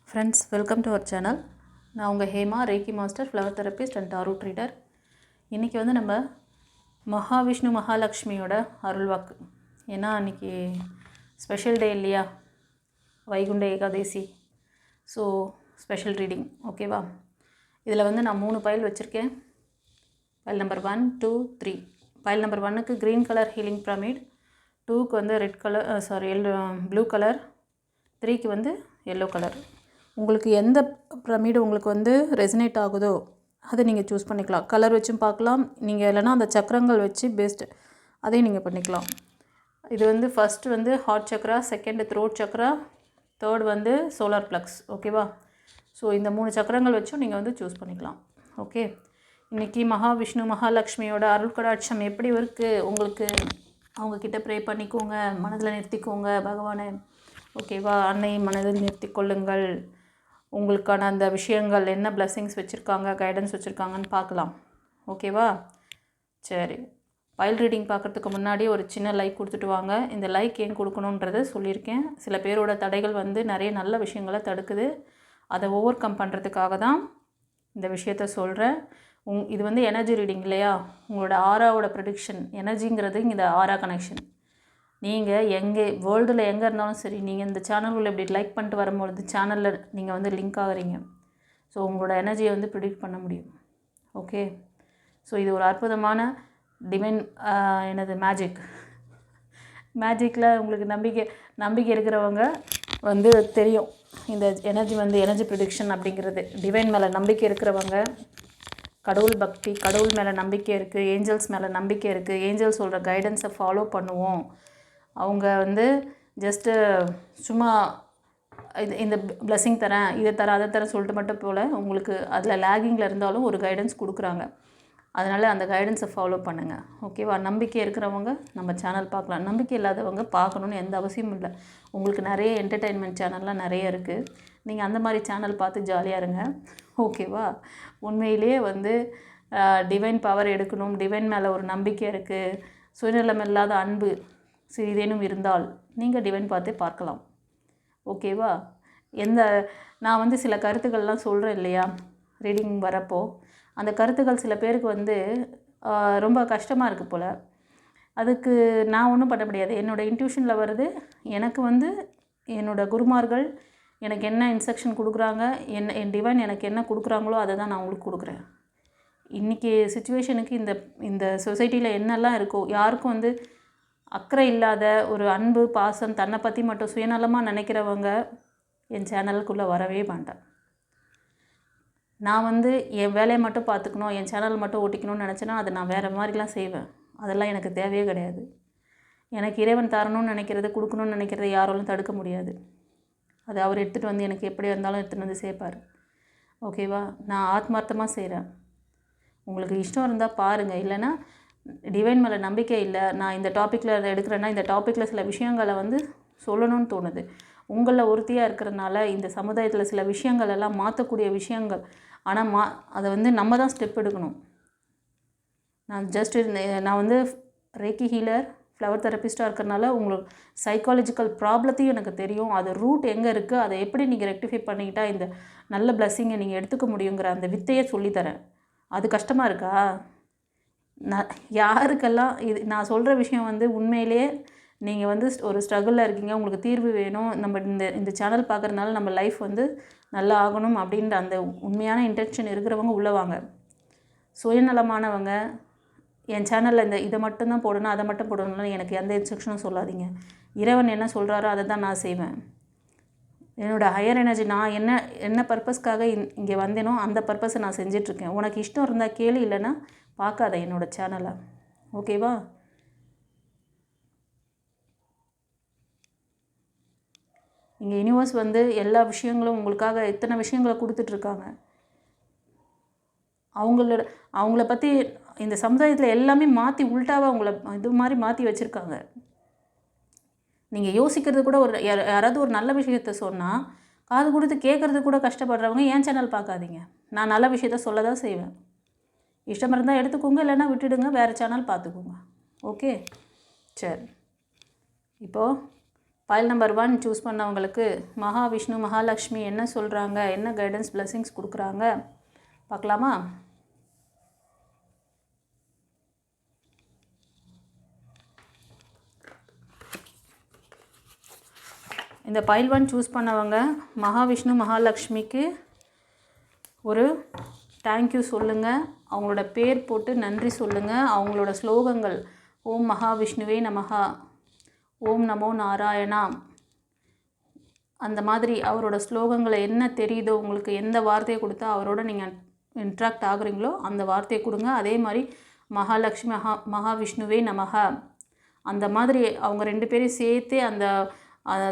Friends, welcome to our channel. நான் உங்கள் Hema ரேக்கி master, flower therapist and tarot ட்ரீடர். இன்றைக்கி வந்து நம்ம மகாவிஷ்ணு மகாலட்சுமியோட அருள்வாக்கு. ஏன்னா அன்றைக்கி ஸ்பெஷல் டே இல்லையா, Vaikunta Ekadasi. So special reading, ஓகேவா? இதில் வந்து நான் 3 பைல் வச்சுருக்கேன். File number 1, 2, 3. பைல் நம்பர் 1க்கு க்ரீன் கலர் ஹீலிங் பிரமிட், 2க்கு வந்து ரெட் கலர் ப்ளூ கலர், 3க்கு வந்து எல்லோ கலர். உங்களுக்கு எந்த பிரமிடு உங்களுக்கு வந்து ரெசனேட் ஆகுதோ அதை நீங்கள் சூஸ் பண்ணிக்கலாம். கலர் வச்சும் பார்க்கலாம், நீங்கள் இல்லைனா அந்த சக்கரங்கள் வச்சு பெஸ்ட்டு அதையும் நீங்கள் பண்ணிக்கலாம். இது வந்து ஃபஸ்ட்டு வந்து heart chakra, second throat chakra, third வந்து சோலார் ப்ளக்ஸ், ஓகேவா? ஸோ இந்த 3 சக்கரங்கள் வச்சும் நீங்கள் வந்து சூஸ் பண்ணிக்கலாம். ஓகே, இன்றைக்கி மகாவிஷ்ணு மகாலட்சுமியோட அருள் கடாட்சம் எப்படி இருக்குது உங்களுக்கு? அவங்கக்கிட்ட ப்ரே பண்ணிக்கோங்க, மனதில் நிறுத்திக்கோங்க பகவானை, ஓகேவா? அன்னையை மனதில் நிறுத்தி கொள்ளுங்கள். உங்களுக்கான அந்த விஷயங்கள் என்ன பிளெஸ்ஸிங்ஸ் வச்சுருக்காங்க, கைடன்ஸ் வச்சுருக்காங்கன்னு பார்க்கலாம், ஓகேவா? சரி, பைல் ரீடிங் பார்க்குறதுக்கு முன்னாடி ஒரு சின்ன லைக் கொடுத்துட்டு வாங்க. இந்த லைக் ஏன் கொடுக்கணுன்றதை சொல்லியிருக்கேன். சில பேரோட தடைகள் வந்து நிறைய நல்ல விஷயங்களை தடுக்குது. அதை ஓவர் கம் பண்ணுறதுக்காக தான் இந்த விஷயத்த சொல்கிறேன். இது வந்து எனர்ஜி ரீடிங் இல்லையா? உங்களோட ஆராவோட ப்ரெடிக்ஷன் எனர்ஜிங்கிறது இந்த ஆரா கனெக்ஷன். நீங்கள் எங்கே வேர்ல்டில் எங்கே இருந்தாலும் சரி, நீங்கள் இந்த சேனலில் இப்படி லைக் பண்ணிட்டு வரும்பொழுது சேனலில் நீங்கள் வந்து லிங்க் ஆகிறீங்க. ஸோ உங்களோட எனர்ஜியை வந்து ப்ரிடிக்ட் பண்ண முடியும். ஓகே, ஸோ இது ஒரு அற்புதமான டிவைன் மேஜிக்கில் உங்களுக்கு நம்பிக்கை இருக்கிறவங்க வந்து தெரியும். இந்த எனர்ஜி வந்து எனர்ஜி ப்ரிடிக்ஷன் அப்படிங்கிறது டிவைன் மேலே நம்பிக்கை இருக்கிறவங்க, கடவுள் பக்தி, கடவுள் மேலே நம்பிக்கை இருக்குது, ஏஞ்சல்ஸ் மேலே நம்பிக்கை இருக்குது, ஏஞ்சல்ஸ் சொல்கிற கைடன்ஸை ஃபாலோ பண்ணுவோம். அவங்க வந்து ஜஸ்ட்டு சும்மா இந்த பிளெஸ்ஸிங் தரேன், இதை தரேன், அதை தரேன் சொல்லிட்டு மட்டும் போல் உங்களுக்கு அதில் லேகிங்கில் இருந்தாலும் ஒரு கைடன்ஸ் கொடுக்குறாங்க. அதனால் அந்த கைடன்ஸை ஃபாலோ பண்ணுங்கள், ஓகேவா? நம்பிக்கை இருக்கிறவங்க நம்ம சேனல் பார்க்கலாம், நம்பிக்கை இல்லாதவங்க பார்க்கணுன்னு எந்த அவசியமும் இல்லை. உங்களுக்கு நிறைய என்டர்டெயின்மெண்ட் சேனல்லாம் நிறைய இருக்குது. நீங்கள் அந்த மாதிரி சேனல் பார்த்து ஜாலியாக இருங்க, ஓகேவா? உண்மையிலேயே வந்து டிவைன் பவர் எடுக்கணும், டிவைன் மேலே ஒரு நம்பிக்கை இருக்குது, சுயநலம் இல்லாத அன்பு சிறிதேனும் இருந்தால் நீங்கள் டிவைன் பார்த்தே பார்க்கலாம், ஓகேவா? நான் வந்து சில கருத்துக்கள்லாம் சொல்கிறேன் இல்லையா ரீடிங் வரப்போ, அந்த கருத்துக்கள் சில பேருக்கு வந்து ரொம்ப கஷ்டமாக இருக்குது போல். அதுக்கு நான் ஒன்றும் பண்ண முடியாது. என்னோடய இன்ட்யூஷனில் வருது. எனக்கு வந்து என்னோடய குருமார்கள் எனக்கு என்ன இன்ஸ்ட்ரக்ஷன் கொடுக்குறாங்க, என் டிவைன் எனக்கு என்ன கொடுக்குறாங்களோ அதை தான் நான் உங்களுக்கு கொடுக்குறேன். இன்றைக்கி சுச்சுவேஷனுக்கு இந்த சொசைட்டியில் என்னெல்லாம் இருக்கோ, யாருக்கும் வந்து அக்கறை இல்லாத ஒரு அன்பு பாசம், தன்னை பற்றி மட்டும் சுயநலமாக நினைக்கிறவங்க என் சேனலுக்குள்ளே வரவே மாட்டேன். நான் வந்து என் வேலையை மட்டும் பார்த்துக்கணும், என் சேனல் மட்டும் ஓட்டிக்கணும்னு நினச்சேன்னா அதை நான் வேறு மாதிரிலாம் செய்வேன். அதெல்லாம் எனக்கு தேவையே கிடையாது. எனக்கு இறைவன் தரணும்னு நினைக்கிறது, கொடுக்கணும்னு நினைக்கிறத யாராலும் தடுக்க முடியாது. அது அவர் எடுத்துகிட்டு வந்து எனக்கு எப்படி இருந்தாலும் எடுத்துகிட்டு வந்து சேர்ப்பார், ஓகேவா? நான் ஆத்மார்த்தமாக செய்கிறேன். உங்களுக்கு இஷ்டம் இருந்தால் பாருங்கள், இல்லைன்னா டிவைன் மேலே நம்பிக்கை இல்லை, நான் இந்த டாப்பிக்கில் எடுக்கிறேன்னா இந்த டாப்பிக்கில் சில விஷயங்களை வந்து சொல்லணும்னு தோணுது. உங்களில் ஒருத்தியாக இருக்கிறதுனால இந்த சமுதாயத்தில் சில விஷயங்கள் எல்லாம் மாற்றக்கூடிய விஷயங்கள், ஆனால் அதை வந்து நம்ம தான் ஸ்டெப் எடுக்கணும். நான் வந்து ரேக்கி ஹீலர், ஃப்ளவர் தெரபிஸ்ட்டாக இருக்கிறனால உங்களுக்கு சைக்காலஜிக்கல் ப்ராப்ளத்தையும் எனக்கு தெரியும். அது ரூட் எங்கே இருக்குது, அதை எப்படி நீங்கள் ரெக்டிஃபை பண்ணிக்கிட்டால் இந்த நல்ல பிளெஸ்ஸிங்கை நீங்கள் எடுத்துக்க முடியுங்கிற அந்த வித்தையை சொல்லித்தரேன். அது கஷ்டமாக இருக்கா? யாருக்கெல்லாம் இது நான் சொல்கிற விஷயம் வந்து உண்மையிலேயே நீங்கள் வந்து ஒரு ஸ்ட்ரகிளில் இருக்கீங்க, உங்களுக்கு தீர்வு வேணும், நம்ம இந்த சேனல் பார்க்குறதுனால நம்ம லைஃப் வந்து நல்லா ஆகணும் அப்படின்ற அந்த உண்மையான இன்டென்ஷன் இருக்கிறவங்க உள்ளே வாங்க. சுயநலமானவங்க என் சேனலில் இதை மட்டும்தான் போடணும், அதை மட்டும் போடணும்னு எனக்கு எந்த இன்ஸ்ட்ரக்ஷனும் சொல்லாதீங்க. இறைவன் என்ன சொல்கிறாரோ அதை தான் நான் செய்வேன். என்னோடய ஹையர் எனர்ஜி, நான் என்ன பர்பஸ்க்காக இங்கே வந்தேனோ அந்த பர்பஸை நான் செஞ்சிட்ருக்கேன். உனக்கு இஷ்டம் இருந்தால் கேளு, இல்லைன்னா பார்க்காத என்னோடய சேனலை, ஓகேவா? இங்கே யூனிவர்ஸ் வந்து எல்லா விஷயங்களும் உங்களுக்காக எத்தனை விஷயங்களை கொடுத்துட்ருக்காங்க. அவங்கள பற்றி இந்த சமுதாயத்தில் எல்லாமே மாற்றி உள்டாவாக அவங்கள இது மாதிரி மாற்றி வச்சுருக்காங்க. நீங்கள் யோசிக்கிறது கூட யாராவது ஒரு நல்ல விஷயத்த சொன்னால் காது கொடுத்து கேட்குறது கூட கஷ்டப்படுறவங்க என் சேனல் பார்க்காதீங்க. நான் நல்ல விஷயத்த சொல்ல தான் செய்வேன். இஷ்டம் இருந்தால் எடுத்துக்கோங்க, இல்லைன்னா விட்டுடுங்க, வேறு சேனல் பார்த்துக்கோங்க, ஓகே? சரி, இப்போது பைல் நம்பர் 1 சூஸ் பண்ணவங்களுக்கு மகாவிஷ்ணு மகாலட்சுமி என்ன சொல்கிறாங்க, என்ன கைடன்ஸ் பிளெஸிங்ஸ் கொடுக்குறாங்க பார்க்கலாமா? இந்த பைல் 1 சூஸ் பண்ணவங்க மகாவிஷ்ணு மகாலட்சுமிக்கு ஒரு தேங்க்யூ சொல்லுங்கள். அவங்களோட பேர் போட்டு நன்றி சொல்லுங்கள். அவங்களோட ஸ்லோகங்கள் ஓம் மகாவிஷ்ணுவே நமஹா, ஓம் நமோ நாராயணா, அந்த மாதிரி அவரோட ஸ்லோகங்களை என்ன தெரியுதோ உங்களுக்கு, எந்த வார்த்தையை கொடுத்தா அவரோட நீங்கள் இன்ட்ராக்ட் ஆகுறீங்களோ அந்த வார்த்தையை கொடுங்க. அதே மாதிரி மகாலட்சுமி மகாவிஷ்ணுவே நமஹா, அந்த மாதிரி அவங்க 2 பேரையும் சேர்த்தே அந்த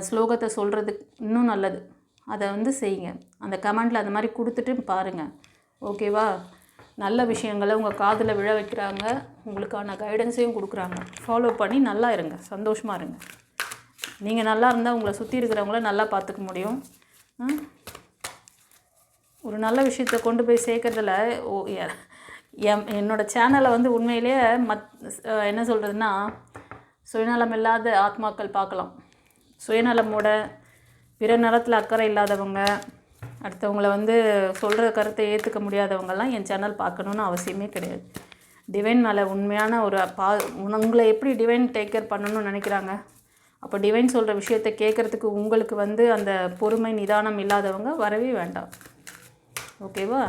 ஸ்லோகத்தை சொல்கிறதுக்கு இன்னும் நல்லது. அதை வந்து செய்யுங்க. அந்த கமெண்டில் அந்த மாதிரி கொடுத்துட்டு பாருங்கள். ஓகேவா? நல்ல விஷயங்களை உங்கள் காதில் விழ வைக்கிறாங்க, உங்களுக்கான கைடன்ஸையும் கொடுக்குறாங்க. ஃபாலோ பண்ணி நல்லா இருங்க, சந்தோஷமாக இருங்க. நீங்கள் நல்லா இருந்தால் உங்களை சுற்றி இருக்கிறவங்கள நல்லா பார்த்துக்க முடியும். ஒரு நல்ல விஷயத்தை கொண்டு போய் சேர்க்கறதில் என்னோடய சேனலை வந்து உண்மையிலேயே என்ன சொல்கிறதுனா, சுயநலம் இல்லாத ஆத்மாக்கள் பார்க்கலாம். சுயநலமோட பிற நலத்தில் அக்கறை இல்லாதவங்க, அடுத்தவங்கள வந்து சொல்கிற கருத்தை ஏற்றுக்க முடியாதவங்கெல்லாம் என் சேனல் பார்க்கணுன்னு அவசியமே கிடையாது. டிவைன் மேலே உண்மையான ஒரு உங்களை எப்படி டிவைன் டேக் கேர் பண்ணணும்னு நினைக்கிறாங்க. அப்போ டிவைன் சொல்கிற விஷயத்தை கேட்குறதுக்கு உங்களுக்கு வந்து அந்த பொறுமை நிதானம் இல்லாதவங்க வரவே வேண்டாம். ஓகேவா?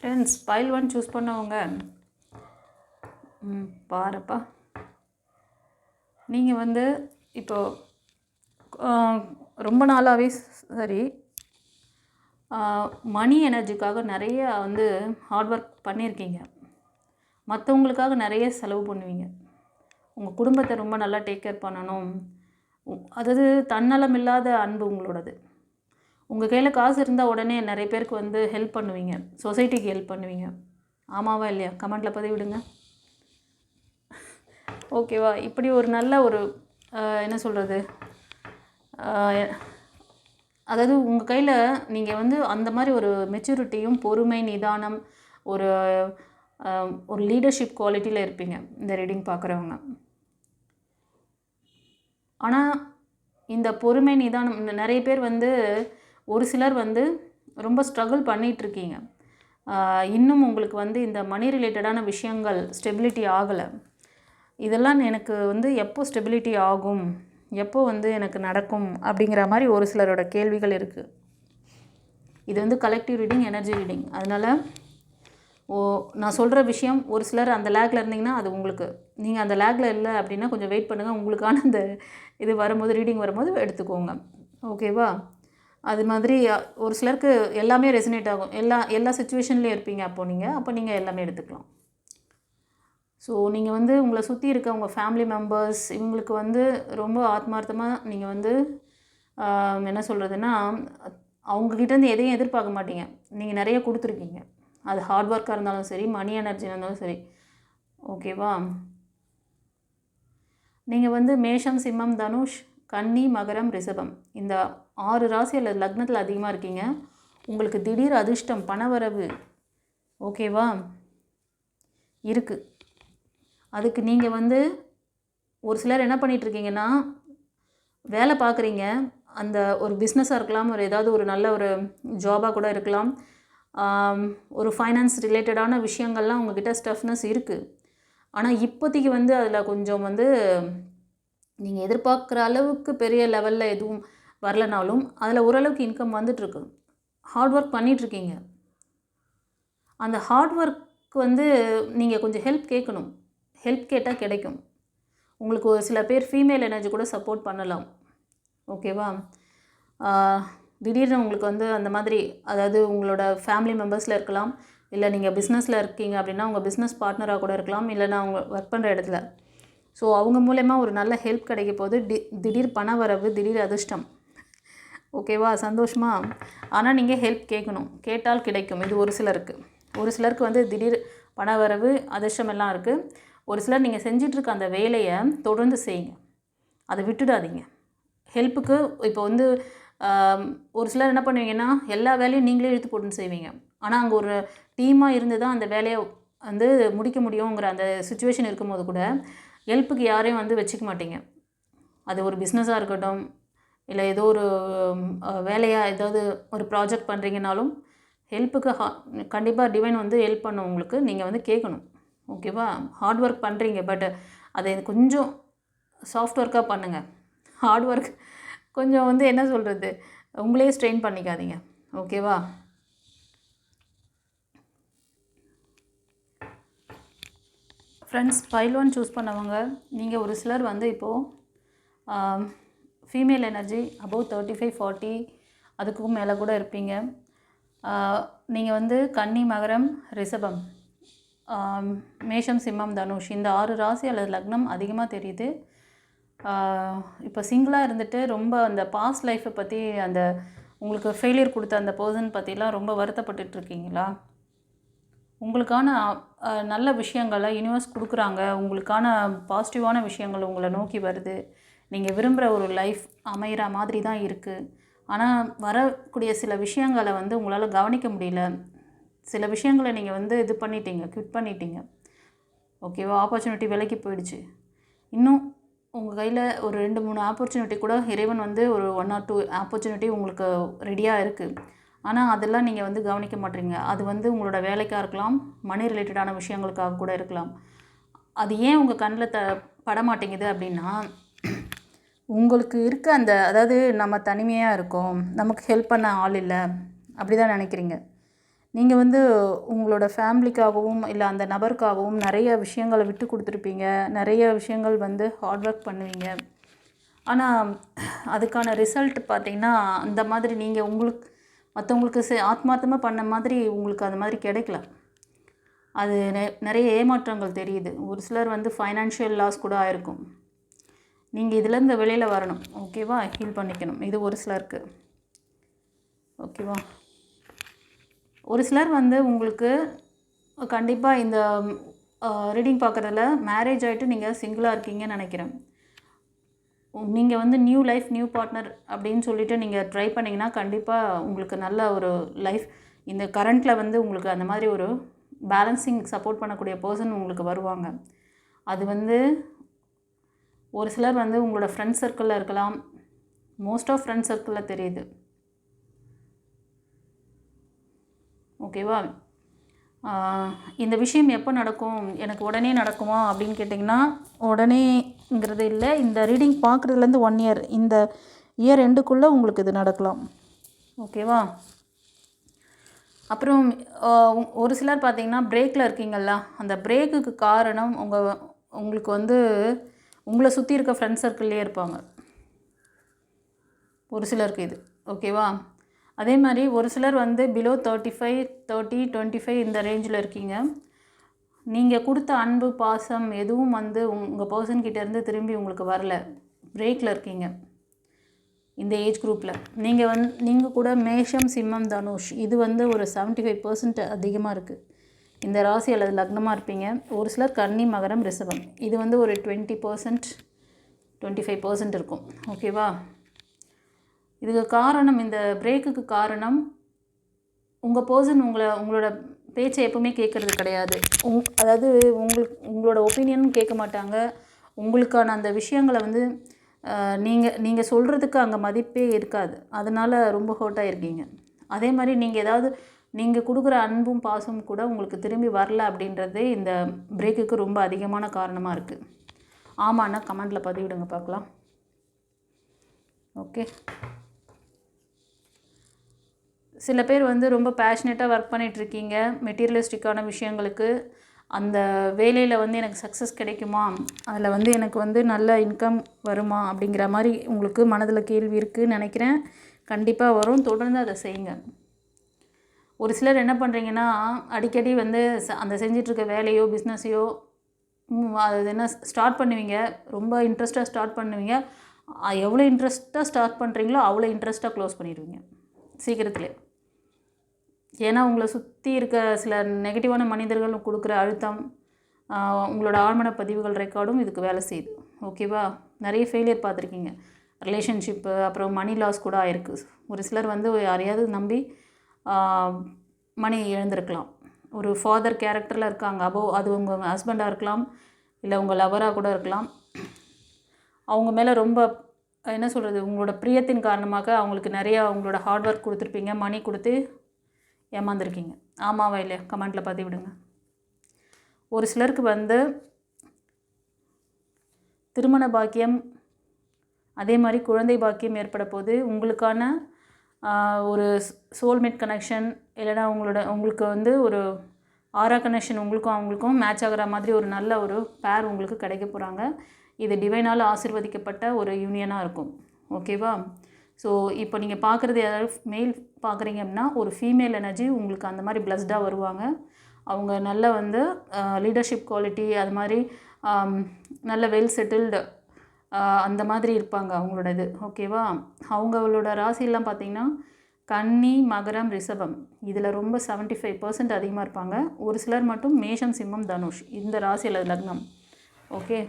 ஃப்ரெண்ட்ஸ், பைல் 1 சூஸ் பண்ணவங்க பாருப்பா, நீங்கள் வந்து இப்போது ரொம்ப நாளாகவே சரி மணி எனர்ஜிக்காக நிறைய வந்து ஹார்ட் ஒர்க் பண்ணியிருக்கீங்க. மற்றவங்களுக்காக நிறைய செலவு பண்ணுவீங்க. உங்கள் குடும்பத்தை ரொம்ப நல்லா டேக் கேர் பண்ணணும். அதாவது தன்னலம் இல்லாத அன்பு உங்களோடது. உங்கள் கையில் காசு இருந்தால் உடனே நிறைய பேருக்கு வந்து ஹெல்ப் பண்ணுவீங்க, சொசைட்டிக்கு ஹெல்ப் பண்ணுவீங்க. ஆமாவா இல்லையா? கமெண்ட்டில் பதிவிடுங்க. ஓகேவா? இப்படி ஒரு நல்ல ஒரு என்ன சொல்கிறது, அதாவது உங்கள் கையில் நீங்கள் வந்து அந்த மாதிரி ஒரு மெச்சூரிட்டியும் பொறுமை நிதானம் ஒரு ஒரு லீடர்ஷிப் குவாலிட்டியில் இருப்பீங்க இந்த ரீடிங் பார்க்குறவங்க. ஆனால் இந்த பொறுமை நிதானம் நிறைய பேர் வந்து ஒரு சிலர் வந்து ரொம்ப ஸ்ட்ரகிள் பண்ணிகிட்ருக்கீங்க. இன்னும் உங்களுக்கு வந்து இந்த மணி ரிலேட்டடான விஷயங்கள் ஸ்டெபிலிட்டி ஆகலை. இதெல்லாம் எனக்கு வந்து எப்போ ஸ்டெபிலிட்டி ஆகும், எப்போ வந்து எனக்கு நடக்கும் அப்படிங்கிற மாதிரி ஒரு சிலரோட கேள்விகள் இருக்குது. இது வந்து கலெக்டிவ் ரீடிங், எனர்ஜி ரீடிங். அதனால் நான் சொல்கிற விஷயம் ஒரு சிலர் அந்த லேக்கில் இருந்தீங்கன்னா அது உங்களுக்கு, நீங்கள் அந்த லேக்கில் இல்லை அப்படின்னா கொஞ்சம் வெயிட் பண்ணுங்கள். உங்களுக்கான அந்த இது வரும்போது, ரீடிங் வரும்போது எடுத்துக்கோங்க. ஓகேவா? அது மாதிரி ஒரு சிலருக்கு எல்லாமே ரெசனேட் ஆகும். எல்லா சுச்சுவேஷன்லேயும் இருப்பீங்க. அப்போ நீங்கள் எல்லாமே எடுத்துக்கலாம். ஸோ நீங்கள் வந்து உங்களை சுற்றி இருக்க உங்கள் ஃபேமிலி மெம்பர்ஸ் இவங்களுக்கு வந்து ரொம்ப ஆத்மார்த்தமாக நீங்கள் வந்து என்ன சொல்கிறதுனா, அவங்கக்கிட்டேருந்து எதையும் எதிர்பார்க்க மாட்டீங்க. நீங்கள் நிறைய கொடுத்துருக்கீங்க. அது ஹார்ட் ஒர்க்காக இருந்தாலும் சரி, மணி எனர்ஜியாக இருந்தாலும் சரி. ஓகேவா? நீங்கள் வந்து மேஷம், சிம்மம், தனுஷ், கன்னி, மகரம், ரிஷபம் இந்த 6 ராசி அல்லது லக்னத்தில் அதிகமாக இருக்கீங்க. உங்களுக்கு திடீர் அதிர்ஷ்டம், பணவரவு ஓகேவா இருக்குது. அதுக்கு நீங்கள் வந்து ஒரு சிலர் என்ன பண்ணிகிட்ருக்கீங்கன்னா, வேலை பார்க்குறீங்க. அந்த ஒரு பிஸ்னஸாக இருக்கலாம், ஒரு ஏதாவது ஒரு நல்ல ஒரு ஜாபாக கூட இருக்கலாம். ஒரு ஃபைனான்ஸ் ரிலேட்டடான விஷயங்கள்லாம் உங்கள்கிட்ட ஸ்டஃப்னஸ் இருக்குது. ஆனால் இப்போதைக்கு வந்து அதில் கொஞ்சம் வந்து நீங்கள் எதிர்பார்க்குற அளவுக்கு பெரிய லெவலில் எதுவும் வரலனாலும் அதில் ஓரளவுக்கு இன்கம் வந்துட்டுருக்கு. ஹார்ட் ஒர்க் பண்ணிகிட்ருக்கீங்க. அந்த ஹார்ட் ஒர்க் வந்து நீங்கள் கொஞ்சம் ஹெல்ப் கேட்கணும். ஹெல்ப் கேட்டால் கிடைக்கும். உங்களுக்கு ஒரு சில பேர் ஃபீமேல் எனர்ஜி கூட சப்போர்ட் பண்ணலாம். ஓகேவா? திடீர்னு உங்களுக்கு வந்து அந்த மாதிரி, அதாவது உங்களோட ஃபேமிலி மெம்பர்ஸில் இருக்கலாம், இல்லை நீங்கள் பிஸ்னஸில் இருக்கீங்க அப்படின்னா உங்கள் பிஸ்னஸ் பார்ட்னராக கூட இருக்கலாம், இல்லைனா அவங்க ஒர்க் பண்ணுற இடத்துல. ஸோ அவங்க மூலயமா ஒரு நல்ல ஹெல்ப் கிடைக்க போது. திடீர் பண வரவு, திடீர் அதிர்ஷ்டம் ஓகேவா? சந்தோஷமா? ஆனால் நீங்கள் ஹெல்ப் கேட்கணும். கேட்டால் கிடைக்கும். இது ஒரு சிலருக்கு வந்து திடீர் பண வரவு அதிர்ஷ்டம் எல்லாம் இருக்குது. ஒரு சிலர் நீங்கள் செஞ்சிட்ருக்க அந்த வேலையை தொடர்ந்து செய்யுங்க. அதை விட்டுடாதீங்க. ஹெல்ப்புக்கு இப்போ வந்து ஒரு சிலர் என்ன பண்ணுவீங்கன்னா, எல்லா வேலையும் நீங்களே இழுத்து போட்டுன்னு செய்வீங்க. ஆனால் அங்கே ஒரு டீமாக இருந்து தான் அந்த வேலையை வந்து முடிக்க முடியுங்கிற அந்த சுச்சுவேஷன் இருக்கும்போது கூட ஹெல்ப்புக்கு யாரையும் வந்து வச்சுக்க மாட்டீங்க. அது ஒரு பிஸ்னஸாக இருக்கட்டும், இல்லை ஏதோ ஒரு வேலையாக ஏதாவது ஒரு ப்ராஜெக்ட் பண்ணுறீங்கனாலும் ஹெல்ப்புக்கு கண்டிப்பாக டிவைன் வந்து ஹெல்ப் பண்ணும் உங்களுக்கு. நீங்கள் வந்து கேட்கணும். ஓகேவா? ஹார்ட் ஒர்க் பண்ணுறீங்க, பட் அதை கொஞ்சம் சாஃப்ட் ஒர்க்காக பண்ணுங்கள். ஹார்ட் ஒர்க் கொஞ்சம் வந்து என்ன சொல்கிறது, உங்களே ஸ்ட்ரெயின் பண்ணிக்காதீங்க. ஓகேவா? ஃப்ரெண்ட்ஸ், பைல் 1 சூஸ் பண்ணவங்க நீங்கள் ஒரு சிலர் வந்து இப்போது ஃபீமேல் எனர்ஜி அபவ் 35-40 அதுக்கும் மேலே கூட இருப்பீங்க. நீங்கள் வந்து கன்னி, மகரம், ரிஷபம், மேஷம், சிம்மம், தனுஷ் இந்த 6 ராசி அல்லது லக்னம் அதிகமாக தெரியுது. இப்போ சிங்கிளாக இருந்துட்டு ரொம்ப அந்த பாஸ்ட் லைஃப்பை பற்றி, அந்த உங்களுக்கு ஃபெயிலியர் கொடுத்த அந்த பர்சன் பற்றிலாம் ரொம்ப வருத்தப்பட்டுட்ருக்கீங்களா? உங்களுக்கான நல்ல விஷயங்களை யூனிவர்ஸ் கொடுக்குறாங்க. உங்களுக்கான பாசிட்டிவான விஷயங்கள் உங்களை நோக்கி வருது. நீங்கள் விரும்புகிற ஒரு லைஃப் அமைகிற மாதிரி தான் இருக்குது. ஆனால் வரக்கூடிய சில விஷயங்களை வந்து உங்களால் கவனிக்க முடியல. சில விஷயங்களை நீங்கள் வந்து இது பண்ணிட்டீங்க, குவிட் பண்ணிட்டீங்க. ஓகேவா? ஆப்பர்ச்சுனிட்டி விலைக்கு போயிடுச்சு. இன்னும் உங்கள் கையில் ஒரு 2-3 ஆப்பர்ச்சுனிட்டி கூட இறைவன் வந்து ஒரு 1 or 2 ஆப்பர்ச்சுனிட்டி உங்களுக்கு ரெடியாக இருக்குது. ஆனால் அதெல்லாம் நீங்கள் வந்து கவனிக்க மாட்டீங்க. அது வந்து உங்களோட வேலைக்காக இருக்கலாம், மணி ரிலேட்டடான விஷயங்களுக்காக கூட இருக்கலாம். அது ஏன் உங்கள் கண்ணில் பட மாட்டேங்குது அப்படின்னா, உங்களுக்கு இருக்க அந்த, அதாவது நம்ம தனிமையாக இருக்கோம், நமக்கு ஹெல்ப் பண்ண ஆள் இல்லை, அப்படி தான் நினைக்கிறீங்க. நீங்கள் வந்து உங்களோட ஃபேமிலிக்காகவும் இல்லை அந்த நபருக்காகவும் நிறைய விஷயங்களை விட்டு கொடுத்துருப்பீங்க. நிறைய விஷயங்கள் வந்து ஹார்ட் ஒர்க் பண்ணுவீங்க. ஆனால் அதுக்கான ரிசல்ட் பார்த்திங்கன்னா அந்த மாதிரி நீங்கள் உங்களுக்கு மற்றவங்களுக்கு ஆத்மார்த்தமாக பண்ண மாதிரி உங்களுக்கு அது மாதிரி கிடைக்கல. அது நிறைய ஏமாற்றங்கள் தெரியுது. ஒரு சிலர் வந்து ஃபைனான்ஷியல் லாஸ் கூட ஆயிருக்கும். நீங்கள் இதிலேருந்து வெளியில் வரணும். ஓகேவா? ஹீல் பண்ணிக்கணும். இது ஒரு சிலருக்கு. ஓகேவா? ஒரு சிலர் வந்து உங்களுக்கு கண்டிப்பாக இந்த ரீடிங் பார்க்குறதுல மேரேஜ் ஆகிட்டு நீங்கள் சிங்கிளாக இருக்கீங்கன்னு நினைக்கிறேன். நீங்கள் வந்து நியூ லைஃப், நியூ பார்ட்னர் அப்படின்னு சொல்லிவிட்டு நீங்கள் ட்ரை பண்ணிங்கன்னா கண்டிப்பாக உங்களுக்கு நல்ல ஒரு லைஃப், இந்த கரண்ட்டில் வந்து உங்களுக்கு அந்த மாதிரி ஒரு பேலன்சிங் சப்போர்ட் பண்ணக்கூடிய பர்சன் உங்களுக்கு வருவாங்க. அது வந்து ஒரு சிலர் வந்து உங்களோட ஃப்ரெண்ட் சர்க்கிளில் இருக்கலாம். மோஸ்ட் ஆஃப் ஃப்ரெண்ட் சர்க்கிளில் தெரியுது. ஓகேவா? இந்த விஷயம் எப்போ நடக்கும், எனக்கு உடனே நடக்குமா அப்படின்னு கேட்டிங்கன்னா, உடனேங்கிறது இல்லை. இந்த ரீடிங் பார்க்குறதுலேருந்து 1 year, இந்த இயர் எண்டுக்குள்ளே உங்களுக்கு இது நடக்கலாம். ஓகேவா? அப்புறம் ஒரு சிலர் பார்த்திங்கன்னா பிரேக்கில் இருக்கீங்களா, அந்த பிரேக்குக்கு காரணம் உங்களுக்கு வந்து உங்களை சுற்றி இருக்க ஃப்ரெண்ட் சர்க்கிள்லேயே இருப்பாங்க ஒரு சிலருக்கு இது. ஓகேவா? அதே மாதிரி ஒரு சிலர் வந்து பிலோ 35, 30, 25 இந்த ரேஞ்சில் இருக்கீங்க. நீங்கள் கொடுத்த அன்பு, பாசம் எதுவும் வந்து உங்கள் பர்சன்கிட்டேருந்து திரும்பி உங்களுக்கு வரல. பிரேக்கில் இருக்கீங்க இந்த ஏஜ் குரூப்பில். நீங்கள் கூட மேஷம், சிம்மம், தனுஷ் இது வந்து ஒரு 75% அதிகமாக இருக்குது. இந்த ராசி அல்லது லக்னமாக இருப்பீங்க. ஒரு சிலர் கன்னி, மகரம், ரிஷபம் இது வந்து ஒரு 20%, 25% இருக்கும். ஓகேவா? இதுக்கு காரணம், இந்த பிரேக்குக்கு காரணம் உங்கள் பர்சன் உங்களோட பேச்சை எப்பவுமே கேட்குறது கிடையாது. அதாவது உங்களோட ஒப்பீனியனும் கேட்க மாட்டாங்க. உங்களுக்கான அந்த விஷயங்களை வந்து நீங்கள் சொல்கிறதுக்கு அங்கே மதிப்பே இருக்காது. அதனால் ரொம்ப ஹர்ட் ஆகிருக்கீங்க. அதே மாதிரி நீங்கள் கொடுக்குற அன்பும் பாசமும் கூட உங்களுக்கு திரும்பி வரல அப்படின்றதே இந்த பிரேக்குக்கு ரொம்ப அதிகமான காரணமாக இருக்குது. ஆமாண்ணா கமெண்டில் பதிவிடுங்க பார்க்கலாம். ஓகே, சில பேர் வந்து ரொம்ப பேஷனேட்டாக ஒர்க் பண்ணிகிட்ருக்கீங்க மெட்டீரியலிஸ்டிக்கான விஷயங்களுக்கு. அந்த வேலையில் வந்து எனக்கு சக்ஸஸ் கிடைக்குமா, அதில் வந்து எனக்கு வந்து நல்ல இன்கம் வருமா அப்படிங்கிற மாதிரி உங்களுக்கு மனதில் கேள்வி இருக்குதுன்னு நினைக்கிறேன். கண்டிப்பாக வரும். தொடர்ந்து அதை செய்யுங்க. ஒரு சிலர் என்ன பண்ணுறீங்கன்னா, அடிக்கடி வந்து அந்த செஞ்சிட்ருக்க வேலையோ பிஸ்னஸையோ அது என்ன ஸ்டார்ட் பண்ணுவீங்க, ரொம்ப இன்ட்ரெஸ்ட்டாக ஸ்டார்ட் பண்ணுவீங்க. எவ்வளோ இன்ட்ரெஸ்ட்டாக ஸ்டார்ட் பண்ணுறீங்களோ அவ்வளோ இன்ட்ரெஸ்ட்டாக க்ளோஸ் பண்ணிடுவீங்க சீக்கிரத்துலேயே. ஏன்னா உங்களை சுற்றி இருக்க சில நெகட்டிவான மனிதர்கள் கொடுக்குற அழுத்தம், உங்களோட ஆழ்மன பதிவுகள் ரெக்கார்டும் இதுக்கு வேலை செய்யுது. ஓகேவா? நிறைய ஃபெயிலியர் பார்த்துருக்கீங்க. ரிலேஷன்ஷிப்பு, அப்புறம் மணி லாஸ் கூட ஆயிருக்கு. ஒரு சிலர் வந்து யாரையாவது நம்பி மணி இழந்திருக்கலாம். ஒரு ஃபாதர் கேரக்டரில் இருக்காங்க, அது உங்கள் ஹஸ்பண்டாக இருக்கலாம், இல்லை உங்கள் லவராக கூட இருக்கலாம். அவங்க மேலே ரொம்ப என்ன சொல்கிறது, உங்களோட பிரியத்தின் காரணமாக அவங்களுக்கு நிறையா உங்களோட ஹார்ட் ஒர்க் கொடுத்துருப்பீங்க, மணி கொடுத்து ஏமாந்துருக்கீங்க. ஆமாவா இல்லையா? கமெண்ட்டில் பார்த்து விடுங்க. ஒரு சிலருக்கு வந்து திருமண பாக்கியம், அதே மாதிரி குழந்தை பாக்கியம் ஏற்பட போது உங்களுக்கான ஒரு சோல்மேட் கனெக்ஷன், இல்லைனா உங்களுக்கு வந்து ஒரு ஆரா கனெக்ஷன் உங்களுக்கும் அவங்களுக்கும் மேட்ச் ஆகிற மாதிரி ஒரு நல்ல ஒரு பேர் உங்களுக்கு கிடைக்க போகிறாங்க. இது டிவைனால் ஆசீர்வதிக்கப்பட்ட ஒரு யூனியனாக இருக்கும். ஓகேவா? ஸோ இப்போ நீங்கள் பார்க்குறது யாராவது மேல் பார்க்குறீங்க அப்படின்னா ஒரு ஃபீமேல் எனர்ஜி உங்களுக்கு அந்த மாதிரி பிளஸ்டாக வருவாங்க. அவங்க நல்ல வந்து லீடர்ஷிப் குவாலிட்டி, அது மாதிரி நல்ல வெல் செட்டில்டு அந்த மாதிரி இருப்பாங்க அவங்களோட இது. ஓகேவா? அவங்களோட ராசியெல்லாம் பார்த்திங்கன்னா கன்னி, மகரம், ரிஷபம், இதில் ரொம்ப 75% அதிகமாக இருப்பாங்க. ஒரு சிலர் மட்டும் மேஷம், சிம்மம், தனுஷ் இந்த ராசியில் லக்னம். ஓகே,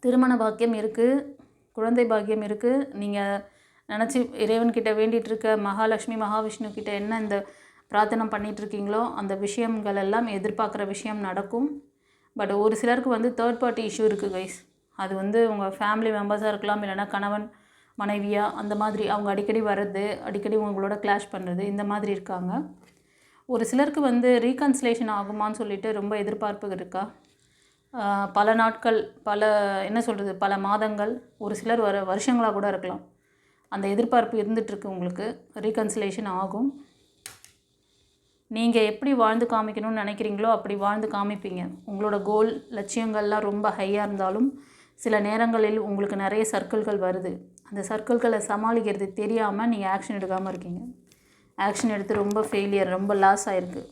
திருமண பாக்கியம் இருக்குது, குழந்தை பாக்கியம் இருக்குது. நீங்கள் நினச்சி இறைவன்கிட்ட வேண்டிகிட்ருக்க மகாலட்சுமி மகாவிஷ்ணு கிட்ட என்ன இந்த பிரார்த்தனை பண்ணிகிட்ருக்கீங்களோ அந்த விஷயங்கள் எல்லாம் எதிர்பார்க்குற விஷயம் நடக்கும். பட் ஒரு சிலருக்கு வந்து தேர்ட் பார்ட்டி இஷ்யூ இருக்குது கைஸ். அது வந்து உங்கள் ஃபேமிலி மெம்பர்ஸாக இருக்கலாம், இல்லைனா கணவன் மனைவியா அந்த மாதிரி அவங்க அடிக்கடி வர்றது, அடிக்கடி உங்களோட கிளாஷ் பண்ணுறது, இந்த மாதிரி இருக்காங்க. ஒரு சிலருக்கு வந்து ரீகன்சிலேஷன் ஆகுமான்னு சொல்லிட்டு ரொம்ப எதிர்பார்ப்பு இருக்கா. பல நாட்கள், என்ன சொல்கிறது, பல மாதங்கள், ஒரு சிலர் வருஷங்களாக கூட இருக்கலாம். அந்த எதிர்பார்ப்பு இருந்துகிட்ருக்கு. உங்களுக்கு ரீகன்சிலேஷன் ஆகும். நீங்கள் எப்படி வாழ்ந்து காமிக்கணும்னு நினைக்கிறீங்களோ அப்படி வாழ்ந்து காமிப்பீங்க. உங்களோட கோல், லட்சியங்கள்லாம் ரொம்ப ஹையாக இருந்தாலும் சில நேரங்களில் உங்களுக்கு நிறைய சர்க்கிள்கள் வருது. அந்த சர்க்கிள்களை சமாளிக்கிறது தெரியாமல் நீங்கள் ஆக்ஷன் எடுக்காமல் இருக்கீங்க. ஆக்ஷன் எடுத்து ரொம்ப ஃபெயிலியர், ரொம்ப லாஸ் ஆகிருக்கு.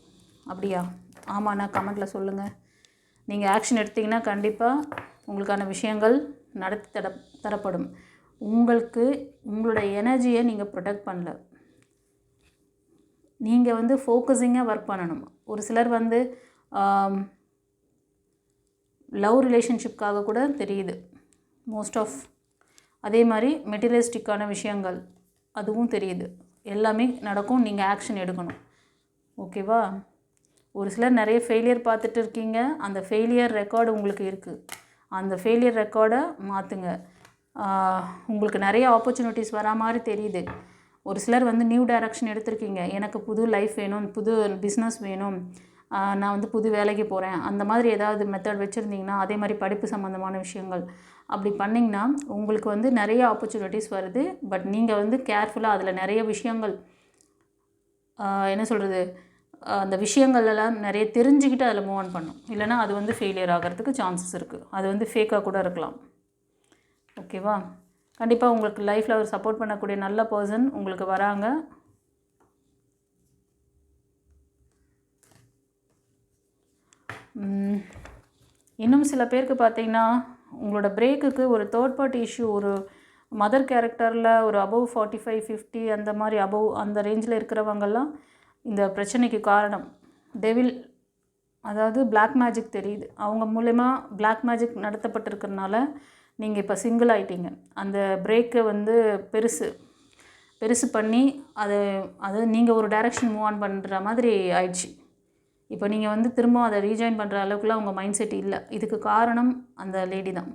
அப்படியா? ஆமாண்ணா, கமெண்ட்டில் சொல்லுங்கள். நீங்கள் ஆக்ஷன் எடுத்திங்கன்னா கண்டிப்பாக உங்களுக்கான விஷயங்கள் நடத்தி தரப்படும். உங்களோட எனர்ஜியை நீங்கள் ப்ரொடெக்ட் பண்ணல. நீங்கள் வந்து ஃபோக்கஸிங்காக ஒர்க் பண்ணணும். ஒரு சிலர் வந்து லவ் ரிலேஷன்ஷிப்காக கூட தெரியுது மோஸ்ட் ஆஃப். அதே மாதிரி மெட்டீரியலிஸ்டிக்கான விஷயங்கள் அதுவும் தெரியுது. எல்லாமே நடக்கும், நீங்கள் ஆக்ஷன் எடுக்கணும். ஓகேவா? ஒரு சிலர் நிறைய ஃபெயிலியர் பார்த்துட்டு இருக்கீங்க. அந்த ஃபெயிலியர் ரெக்கார்டு உங்களுக்கு இருக்குது. அந்த ஃபெயிலியர் ரெக்கார்டை மாற்றுங்க. உங்களுக்கு நிறைய ஆப்பர்ச்சுனிட்டிஸ் வரா மாதிரி தெரியுது. ஒரு சிலர் வந்து நியூ டைரக்ஷன் எடுத்திருக்கீங்க. எனக்கு புது லைஃப் வேணும், புது பிஸ்னஸ் வேணும், நான் வந்து புது வேலைக்கு போகிறேன், அந்த மாதிரி ஏதாவது மெத்தட் வச்சுருந்தீங்கன்னா, அதே மாதிரி படிப்பு சம்மந்தமான விஷயங்கள் அப்படி பண்ணிங்கன்னா உங்களுக்கு வந்து நிறைய ஆப்பர்ச்சுனிட்டிஸ் வருது. பட் நீங்கள் வந்து கேர்ஃபுல்லாக அதில் நிறைய விஷயங்கள் என்ன சொல்கிறது, அந்த விஷயங்கள்லாம் நிறைய தெரிஞ்சுக்கிட்டு அதில் மூவ் ஆன் பண்ணும். இல்லைனா அது வந்து ஃபெயிலியர் ஆகிறதுக்கு சான்சஸ் இருக்குது. அது வந்து ஃபேக்காக கூட இருக்கலாம். ஓகேவா? கண்டிப்பாக உங்களுக்கு லைஃப்பில் ஒரு சப்போர்ட் பண்ணக்கூடிய நல்ல பர்சன் உங்களுக்கு வராங்க. இன்னும் சில பேருக்கு பார்த்திங்கன்னா உங்களோட பிரேக்குக்கு ஒரு தேர்ட் பார்ட்டி இஷ்யூ, ஒரு மதர் கேரக்டரில் ஒரு அபவ் 45-50 அந்த மாதிரி அந்த ரேஞ்சில் இருக்கிறவங்கெல்லாம் இந்த பிரச்சனைக்கு காரணம். டெவில், அதாவது பிளாக் மேஜிக் தெரியுது. அவங்க மூலமா பிளாக் மேஜிக் நடத்தப்பட்டிருக்கிறதுனால நீங்கள் இப்போ சிங்கிள் ஆகிட்டீங்க. அந்த பிரேக்கை வந்து பெருசு பண்ணி அதை நீங்கள் ஒரு டைரெக்ஷன் மூவ் ஆன் பண்ணுற மாதிரி ஆயிடுச்சு. இப்போ நீங்கள் வந்து திரும்ப அதை ரீஜாயின் பண்ணுற அளவுக்குலாம் உங்கள் மைண்ட் செட் இல்லை. இதுக்கு காரணம் அந்த லேடி தான்.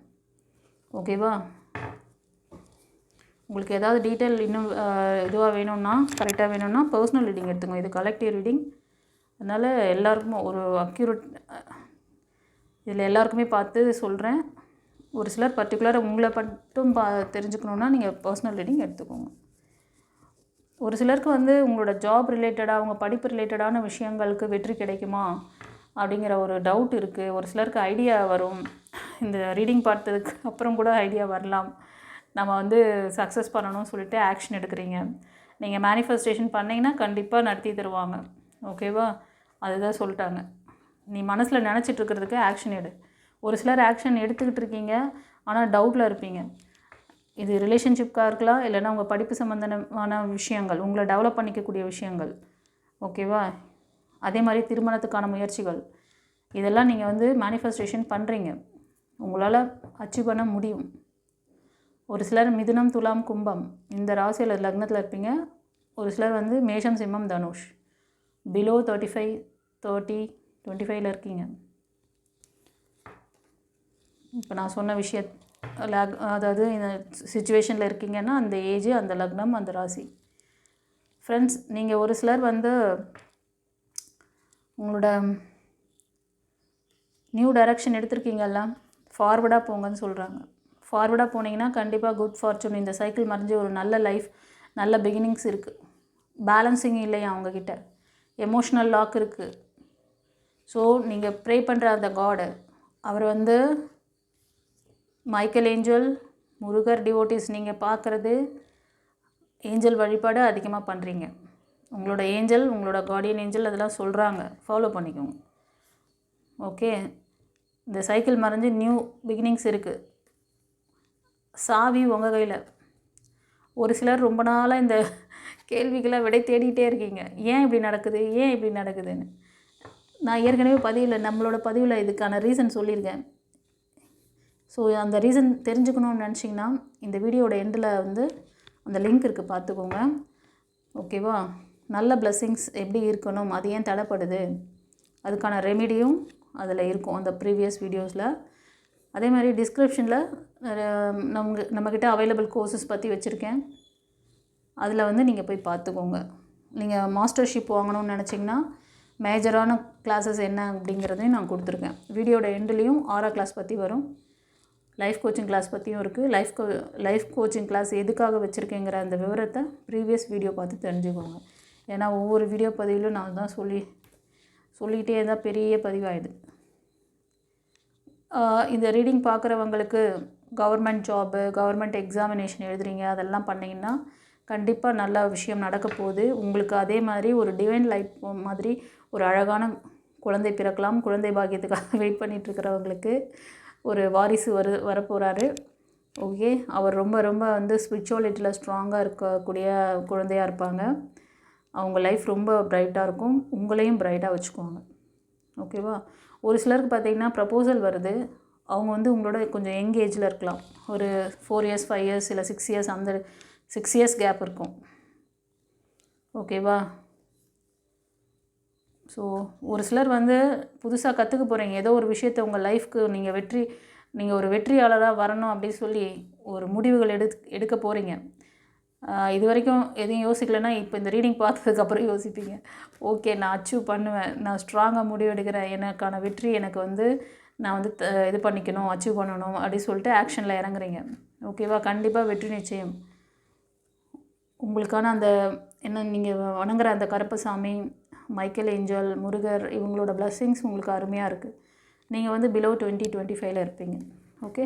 ஓகேவா? உங்களுக்கு ஏதாவது டீட்டெயில் இன்னும் இதுவாக வேணும்னா, கரெக்டாக வேணும்னா பர்சனல் ரீடிங் எடுத்துக்கோங்க. இது கலெக்டிவ் ரீடிங், அதனால் எல்லாருக்குமே ஒரு அக்யூரேட், இதில் எல்லாருக்குமே பார்த்து சொல்கிறேன். ஒரு சிலர் பர்டிகுலராக உங்களை மட்டும் தெரிஞ்சுக்கணுன்னா நீங்கள் பர்சனல் ரீடிங் எடுத்துக்கோங்க. ஒரு சிலருக்கு வந்து உங்களோட ஜாப் ரிலேட்டடாக, அவங்க படிப்பு ரிலேட்டடான விஷயங்களுக்கு வெற்றி கிடைக்குமா அப்படிங்கிற ஒரு டவுட் இருக்குது. ஒரு சிலருக்கு ஐடியா வரும். இந்த ரீடிங் பார்த்ததுக்கு அப்புறம் கூட ஐடியா வரலாம். நம்ம வந்து சக்ஸஸ் பண்ணணும்னு சொல்லிட்டு ஆக்ஷன் எடுக்கிறீங்க. நீங்கள் மேனிஃபெஸ்டேஷன் பண்ணிங்கன்னா கண்டிப்பாக நடத்தி தருவாங்க. ஓகேவா? அதுதான் சொல்லிட்டாங்க. நீ மனசில் நினச்சிட்ருக்கிறதுக்கு ஆக்ஷன் எடு. ஒரு சிலர் ஆக்ஷன் எடுத்துக்கிட்டு இருக்கீங்க, ஆனால் டவுட்டில் இருப்பீங்க. இது ரிலேஷன்ஷிப்காக இருக்கலாம், இல்லைன்னா உங்கள் படிப்பு சம்மந்தமான விஷயங்கள், உங்களை டெவலப் பண்ணிக்கக்கூடிய விஷயங்கள். ஓகேவா? அதே மாதிரி திருமணத்துக்கான முயற்சிகள், இதெல்லாம் நீங்கள் வந்து மேனிஃபெஸ்டேஷன் பண்ணுறீங்க, உங்களால் அச்சீவ் பண்ண முடியும். ஒரு சிலர் மிதுனம், துலாம், கும்பம் இந்த ராசியில் லக்னத்தில் இருப்பீங்க. ஒரு சிலர் வந்து மேஷம், சிம்மம், தனுஷ் பிலோ 35, 30, 25 இருக்கீங்க. இப்போ நான் சொன்ன அதாவது இந்த சிச்சுவேஷனில் இருக்கீங்கன்னா அந்த ஏஜ், அந்த லக்னம், அந்த ராசி. ஃப்ரெண்ட்ஸ், நீங்கள் ஒரு சிலர் வந்து உங்களோட நியூ டைரக்ஷன் எடுத்திருக்கீங்கல்ல, ஃபார்வர்டாக போங்கன்னு சொல்கிறாங்க. ஃபார்வர்டாக போனீங்கன்னா கண்டிப்பாக குட் ஃபார்ச்சூன். இந்த சைக்கிள் மறைஞ்சு ஒரு நல்ல லைஃப், நல்ல பிகினிங்ஸ் இருக்குது. பேலன்சிங் இல்லையா அவங்கக்கிட்ட, எமோஷ்னல் லாக் இருக்குது. ஸோ நீங்கள் ப்ரே பண்ணுற அந்த காடு, அவர் வந்து மைக்கேல் ஏஞ்சல், முருகர் டிவோட்டிஸ் நீங்கள் பார்க்குறது, ஏஞ்சல் வழிபாடு அதிகமாக பண்ணுறீங்க. உங்களோட ஏஞ்சல், உங்களோட கார்டியன் ஏஞ்சல் அதெல்லாம் சொல்கிறாங்க, ஃபாலோ பண்ணிக்கோங்க. ஓகே, இந்த சைக்கிள் மறைஞ்சு நியூ பிகினிங்ஸ் இருக்குது. சாவி உங்கள் கையில். ஒரு சிலர் ரொம்ப நாளாக இந்த கேள்விகளை விடை தேடிகிட்டே இருக்கீங்க, ஏன் இப்படி நடக்குது, ஏன் இப்படி நடக்குதுன்னு. நான் ஏற்கனவே நம்மளோட பதிவில் இதுக்கான ரீசன் சொல்லியிருக்கேன். ஸோ அந்த ரீசன் தெரிஞ்சுக்கணுன்னு நினச்சிங்கன்னா இந்த வீடியோட எண்டில் வந்து அந்த லிங்க் இருக்குது, பார்த்துக்கோங்க. ஓகேவா? நல்ல பிளெஸ்ஸிங்ஸ் எப்படி இருக்கணும், அது ஏன் தடைப்படுது, அதுக்கான ரெமிடியும் அதில் இருக்கும் அந்த ப்ரீவியஸ் வீடியோஸில். அதே மாதிரி டிஸ்கிரிப்ஷனில் நம்மக்கிட்ட அவைலபிள் கோர்சஸ் பற்றி வச்சுருக்கேன், அதில் வந்து நீங்கள் போய் பார்த்துக்கோங்க. நீங்கள் மாஸ்டர்ஷிப் வாங்கணும்னு நினச்சிங்கன்னா மேஜரான கிளாஸஸ் என்ன அப்படிங்கிறதையும் நான் கொடுத்துருக்கேன். வீடியோட எண்டுலேயும் ஆரா கிளாஸ் பற்றி வரும், லைஃப் கோச்சிங் கிளாஸ் பற்றியும் இருக்குது. லைஃப் கோச்சிங் கிளாஸ் எதுக்காக வச்சுருக்கேங்கிற அந்த விவரத்தை ப்ரீவியஸ் வீடியோ பார்த்து தெரிஞ்சுக்கோங்க. ஏன்னா ஒவ்வொரு வீடியோ பதிவிலும் நான் தான் சொல்லிகிட்டே இருந்தால் பெரிய பதிவாகிடுது. இந்த ரீடிங் பார்க்குறவங்களுக்கு கவர்மெண்ட் ஜாபு, கவர்மெண்ட் எக்ஸாமினேஷன் எழுதுறீங்க, அதெல்லாம் பண்ணிங்கன்னா கண்டிப்பாக நல்ல விஷயம் நடக்க போகுது உங்களுக்கு. அதே மாதிரி ஒரு டிவைன் லைட் மாதிரி ஒரு அழகான குழந்தை பிறக்கலாம். குழந்தை பாக்கியத்துக்காக வெயிட் பண்ணிகிட்ருக்கிறவங்களுக்கு ஒரு வாரிசு வரப்போகிறாரு. ஓகே, அவர் ரொம்ப ரொம்ப வந்து ஸ்பிரிச்சுவாலிட்டியில் ஸ்ட்ராங்காக இருக்கக்கூடிய குழந்தையாக இருப்பாங்க. அவங்க லைஃப் ரொம்ப பிரைட்டாக இருக்கும், உங்களையும் பிரைட்டாக வச்சுக்குவாங்க. ஓகேவா? ஒரு சிலருக்கு பார்த்திங்கன்னா ப்ரப்போசல் வருது, அவங்க வந்து உங்களோட கொஞ்சம் யங் ஏஜில் இருக்கலாம். ஒரு 4 years 5 years இல்லை 6 years, அந்த 6 years கேப் இருக்கும். ஓகேவா? ஸோ ஒரு சிலர் வந்து புதுசாக கற்றுக்க போகிறீங்க, ஏதோ ஒரு விஷயத்தை உங்கள் லைஃப்க்கு நீங்கள் ஒரு வெற்றியாளராக வரணும் அப்படின்னு சொல்லி ஒரு முடிவுகள் எடுக்க போகிறீங்க. இது வரைக்கும் எதையும் யோசிக்கலைன்னா இப்போ இந்த ரீடிங் பார்த்ததுக்கப்புறம் யோசிப்பீங்க. ஓகே, நான் அச்சீவ் பண்ணுவேன், நான் ஸ்ட்ராங்காக முடிவு எடுக்கிறேன், எனக்கான வெற்றி எனக்கு வந்து நான் வந்து இது பண்ணிக்கணும், அச்சீவ் பண்ணணும் அப்படின்னு சொல்லிட்டு ஆக்ஷனில் இறங்குறீங்க. ஓகேவா? கண்டிப்பாக வெற்றி நிச்சயம். உங்களுக்கான அந்த நீங்கள் வணங்குற அந்த கருப்பசாமி, மைக்கேல் ஏஞ்சல், முருகர், இவங்களோட பிளெஸ்ஸிங்ஸ் உங்களுக்கு அருமையாக இருக்குது. நீங்கள் வந்து பிலோ 20-25 இருப்பீங்க. ஓகே,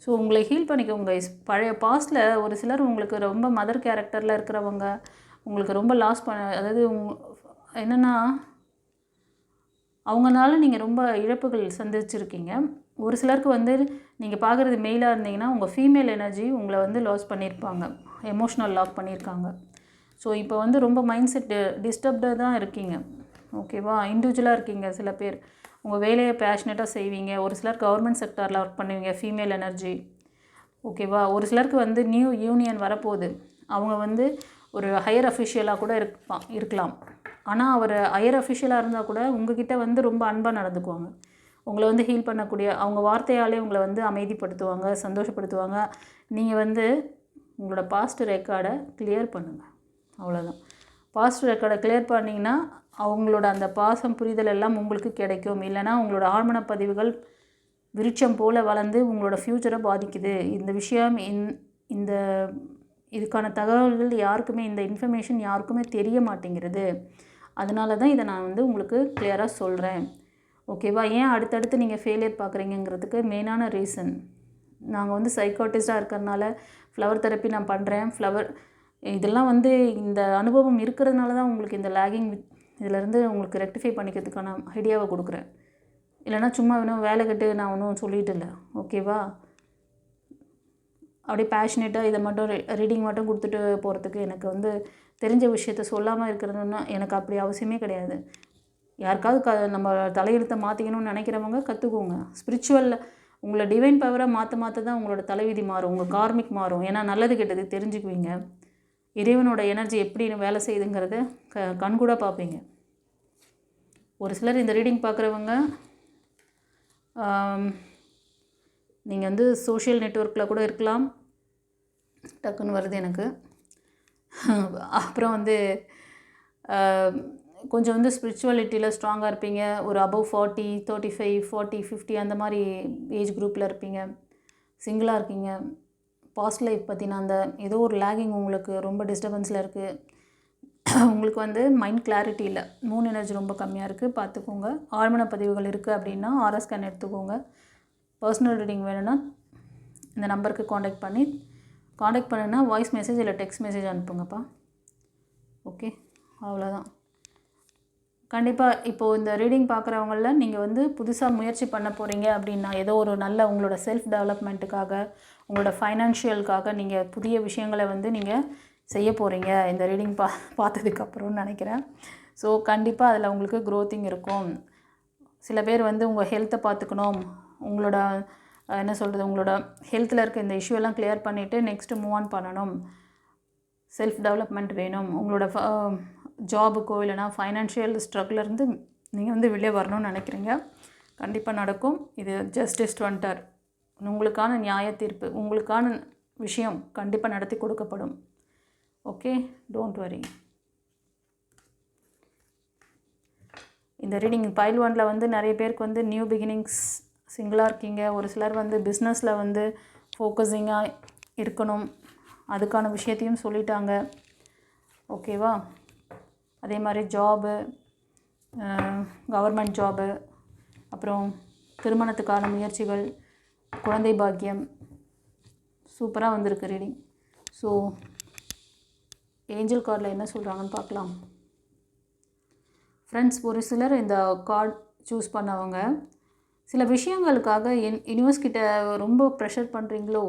ஸோ உங்களை ஹீல் பண்ணிக்கோங்க. பழைய பாஸ்ட்டில் ஒரு சிலர் உங்களுக்கு ரொம்ப மதர் கேரக்டரில் இருக்கிறவங்க, உங்களுக்கு ரொம்ப லாஸ் அதாவது என்னென்னா அவங்களால நீங்கள் ரொம்ப இழப்புகள் சந்திச்சிருக்கீங்க. ஒரு சிலருக்கு வந்து நீங்கள் பார்க்குறது மெயிலாக இருந்தீங்கன்னா உங்கள் ஃபீமேல் எனர்ஜி உங்களை வந்து லாஸ் பண்ணியிருப்பாங்க, எமோஷ்னல் லாக் பண்ணியிருக்காங்க. ஸோ இப்போ வந்து ரொம்ப மைண்ட் செட் டிஸ்டர்ப்டாக தான் இருக்கீங்க. ஓகேவா? இண்டிவிஜுவலாக இருக்கீங்க. சில பேர் உங்கள் வேலையை பேஷனேட்டாக செய்வீங்க. ஒரு சிலர் கவர்மெண்ட் செக்டாரில் ஒர்க் பண்ணுவீங்க, ஃபீமேல் எனர்ஜி. ஓகேவா? ஒரு சிலருக்கு வந்து நியூ யூனியன் வரப்போகுது, அவங்க வந்து ஒரு ஹையர் அஃபிஷியலாக கூட இருக்கலாம். ஆனால் அவர் ஹையர் அஃபிஷியலாக இருந்தால் கூட உங்ககிட்ட வந்து ரொம்ப அன்பாக நடந்துக்குவாங்க. உங்களை வந்து ஹீல் பண்ணக்கூடிய, அவங்க வார்த்தையாலே உங்களை வந்து அமைதிப்படுத்துவாங்க, சந்தோஷப்படுத்துவாங்க. நீங்கள் வந்து உங்களோட பாஸ்ட் ரெக்கார்டை கிளியர் பண்ணுங்கள், அவ்வளோதான். பாஸ்ட் ரெக்கார்டை கிளியர் பண்ணிங்கன்னா அவங்களோட அந்த பாசம், புரிதல் எல்லாம் உங்களுக்கு கிடைக்கும். இல்லைனா உங்களோட ஆழ்மன பதிவுகள் விருட்சம் போல் வளர்ந்து உங்களோட ஃப்யூச்சரை பாதிக்குது. இந்த விஷயம் இந்த இதுக்கான தகவல்கள் யாருக்குமே, இந்த இன்ஃபர்மேஷன் யாருக்குமே தெரிய மாட்டேங்கிறது. அதனால தான் இதை நான் வந்து உங்களுக்கு கிளியராக சொல்கிறேன். ஓகேவா? ஏன் அடுத்தடுத்து நீங்கள் ஃபெயிலியர் பார்க்குறீங்கிறதுக்கு மெயினான ரீசன், நாங்கள் வந்து சைக்காட்டிஸ்டாக இருக்கிறதுனால ஃப்ளவர் தெரப்பி நான் பண்ணுறேன். இதெல்லாம் வந்து இந்த அனுபவம் இருக்கிறதுனால தான் உங்களுக்கு இந்த லேகிங் இதிலேருந்து உங்களுக்கு ரெக்டிஃபை பண்ணிக்கிறதுக்கான ஐடியாவை கொடுக்குறேன். இல்லைனா சும்மா வேணும் வேலை கட்டு நான் ஒன்றும் சொல்லிட்டு இல்லை. ஓகேவா? அப்படியே பேஷனேட்டாக இதை மட்டும் ரீடிங் மட்டும் கொடுத்துட்டு போகிறதுக்கு எனக்கு வந்து தெரிஞ்ச விஷயத்த சொல்லாமல் இருக்கிறதுன்னா எனக்கு அப்படி அவசியமே கிடையாது. யாருக்காவது நம்ம தலையெழுத்தை மாற்றிக்கணும்னு நினைக்கிறவங்க கற்றுக்கோங்க. ஸ்பிரிச்சுவலில் உங்களை டிவைன் பவரை மாற்ற தான் உங்களோட தலைவிதி மாறும், உங்கள் கார்மிக் மாறும். ஏன்னா நல்லது கெட்டது தெரிஞ்சுக்குவீங்க. இறைவனோட எனர்ஜி எப்படி வேலை செய்யுதுங்கிறத கண்கூட பார்ப்பீங்க. ஒரு சிலர் இந்த ரீடிங் பார்க்குறவங்க நீங்கள் வந்து சோஷியல் நெட்வொர்க்கில் கூட இருக்கலாம். டக்குன்னு வருது எனக்கு. அப்புறம் வந்து கொஞ்சம் வந்து ஸ்பிரிச்சுவாலிட்டியில் ஸ்ட்ராங்காக இருப்பீங்க. ஒரு அபவ் 40, 35, 40, 50 அந்த மாதிரி ஏஜ் குரூப்பில் இருப்பீங்க. சிங்கிளாக இருக்கீங்க. பாஸ்ட் லைஃப் பற்றின அந்த ஏதோ ஒரு லேகிங் உங்களுக்கு ரொம்ப டிஸ்டர்பன்ஸில் இருக்குது. உங்களுக்கு வந்து மைண்ட் கிளாரிட்டி இல்லை. மூன் எனர்ஜி ரொம்ப கம்மியாக இருக்குது, பார்த்துக்கோங்க. ஆழ்மன பதிவுகள் இருக்குது அப்படின்னா ஆர்எஸ் ஸ்கேன் எடுத்துக்கோங்க. பர்சனல் ரீடிங் வேணும்னா இந்த நம்பருக்கு காண்டாக்ட் பண்ணுன்னா வாய்ஸ் மெசேஜ் இல்லை டெக்ஸ்ட் மெசேஜ் அனுப்புங்கப்பா. ஓகே, அவ்வளோதான். கண்டிப்பாக இப்போது இந்த ரீடிங் பார்க்குறவங்களில் நீங்கள் வந்து புதுசாக முயற்சி பண்ண போகிறீங்க அப்படின்னா, ஏதோ ஒரு நல்ல உங்களோட செல்ஃப் டெவலப்மெண்ட்டுக்காக, உங்களோட ஃபைனான்ஷியலுக்காக நீங்கள் புதிய விஷயங்களை வந்து நீங்கள் செய்ய போகிறீங்க இந்த ரீடிங் பார்த்ததுக்கப்புறம்னு நினைக்கிறேன். ஸோ கண்டிப்பாக அதில் உங்களுக்கு க்ரோத்திங் இருக்கும். சில பேர் வந்து உங்கள் ஹெல்த்தை பார்த்துக்கணும், உங்களோட என்ன சொல்கிறது, உங்களோட ஹெல்த்தில் இருக்க இந்த இஷ்யூ கிளியர் பண்ணிவிட்டு நெக்ஸ்ட்டு மூவ் ஆன் பண்ணணும். செல்ஃப் டெவலப்மெண்ட் வேணும். உங்களோட ஜாபுக்கோ இல்லைனா ஃபைனான்ஷியல் ஸ்ட்ரகிள்லேருந்து நீங்கள் வந்து வெளியே வரணும்னு நினைக்கிறீங்க. கண்டிப்பாக நடக்கும். இது ஜஸ்டிஸ் வந்துட்டார். உங்களுக்கான நியாய தீர்ப்பு, உங்களுக்கான விஷயம் கண்டிப்பாக நடத்தி கொடுக்கப்படும். Okay, don't worry. இந்த ரீடிங் பைல் 1ல் வந்து நிறைய பேருக்கு வந்து நியூ பிகினிங்ஸ், சிங்கிளாக இருக்கீங்க. ஒரு சிலர் வந்து பிஸ்னஸில் வந்து ஃபோக்கஸிங்காக இருக்கணும், அதுக்கான விஷயத்தையும் சொல்லிட்டாங்க. ஓகேவா? அதே மாதிரி ஜாபு, கவர்மெண்ட் ஜாபு, அப்புறம் திருமணத்துக்கான முயற்சிகள், குழந்தை பாக்கியம், சூப்பராக வந்திருக்கு ரீடிங். ஸோ ஏஞ்சல் கார்டில் என்ன சொல்கிறாங்கன்னு பார்க்கலாம். ஃப்ரெண்ட்ஸ், ஒரு சிலர் இந்த கார்டு சூஸ் பண்ணவங்க சில விஷயங்களுக்காக யூனிவர்ஸ் கிட்ட ரொம்ப ப்ரெஷர் பண்ணுறீங்களோ.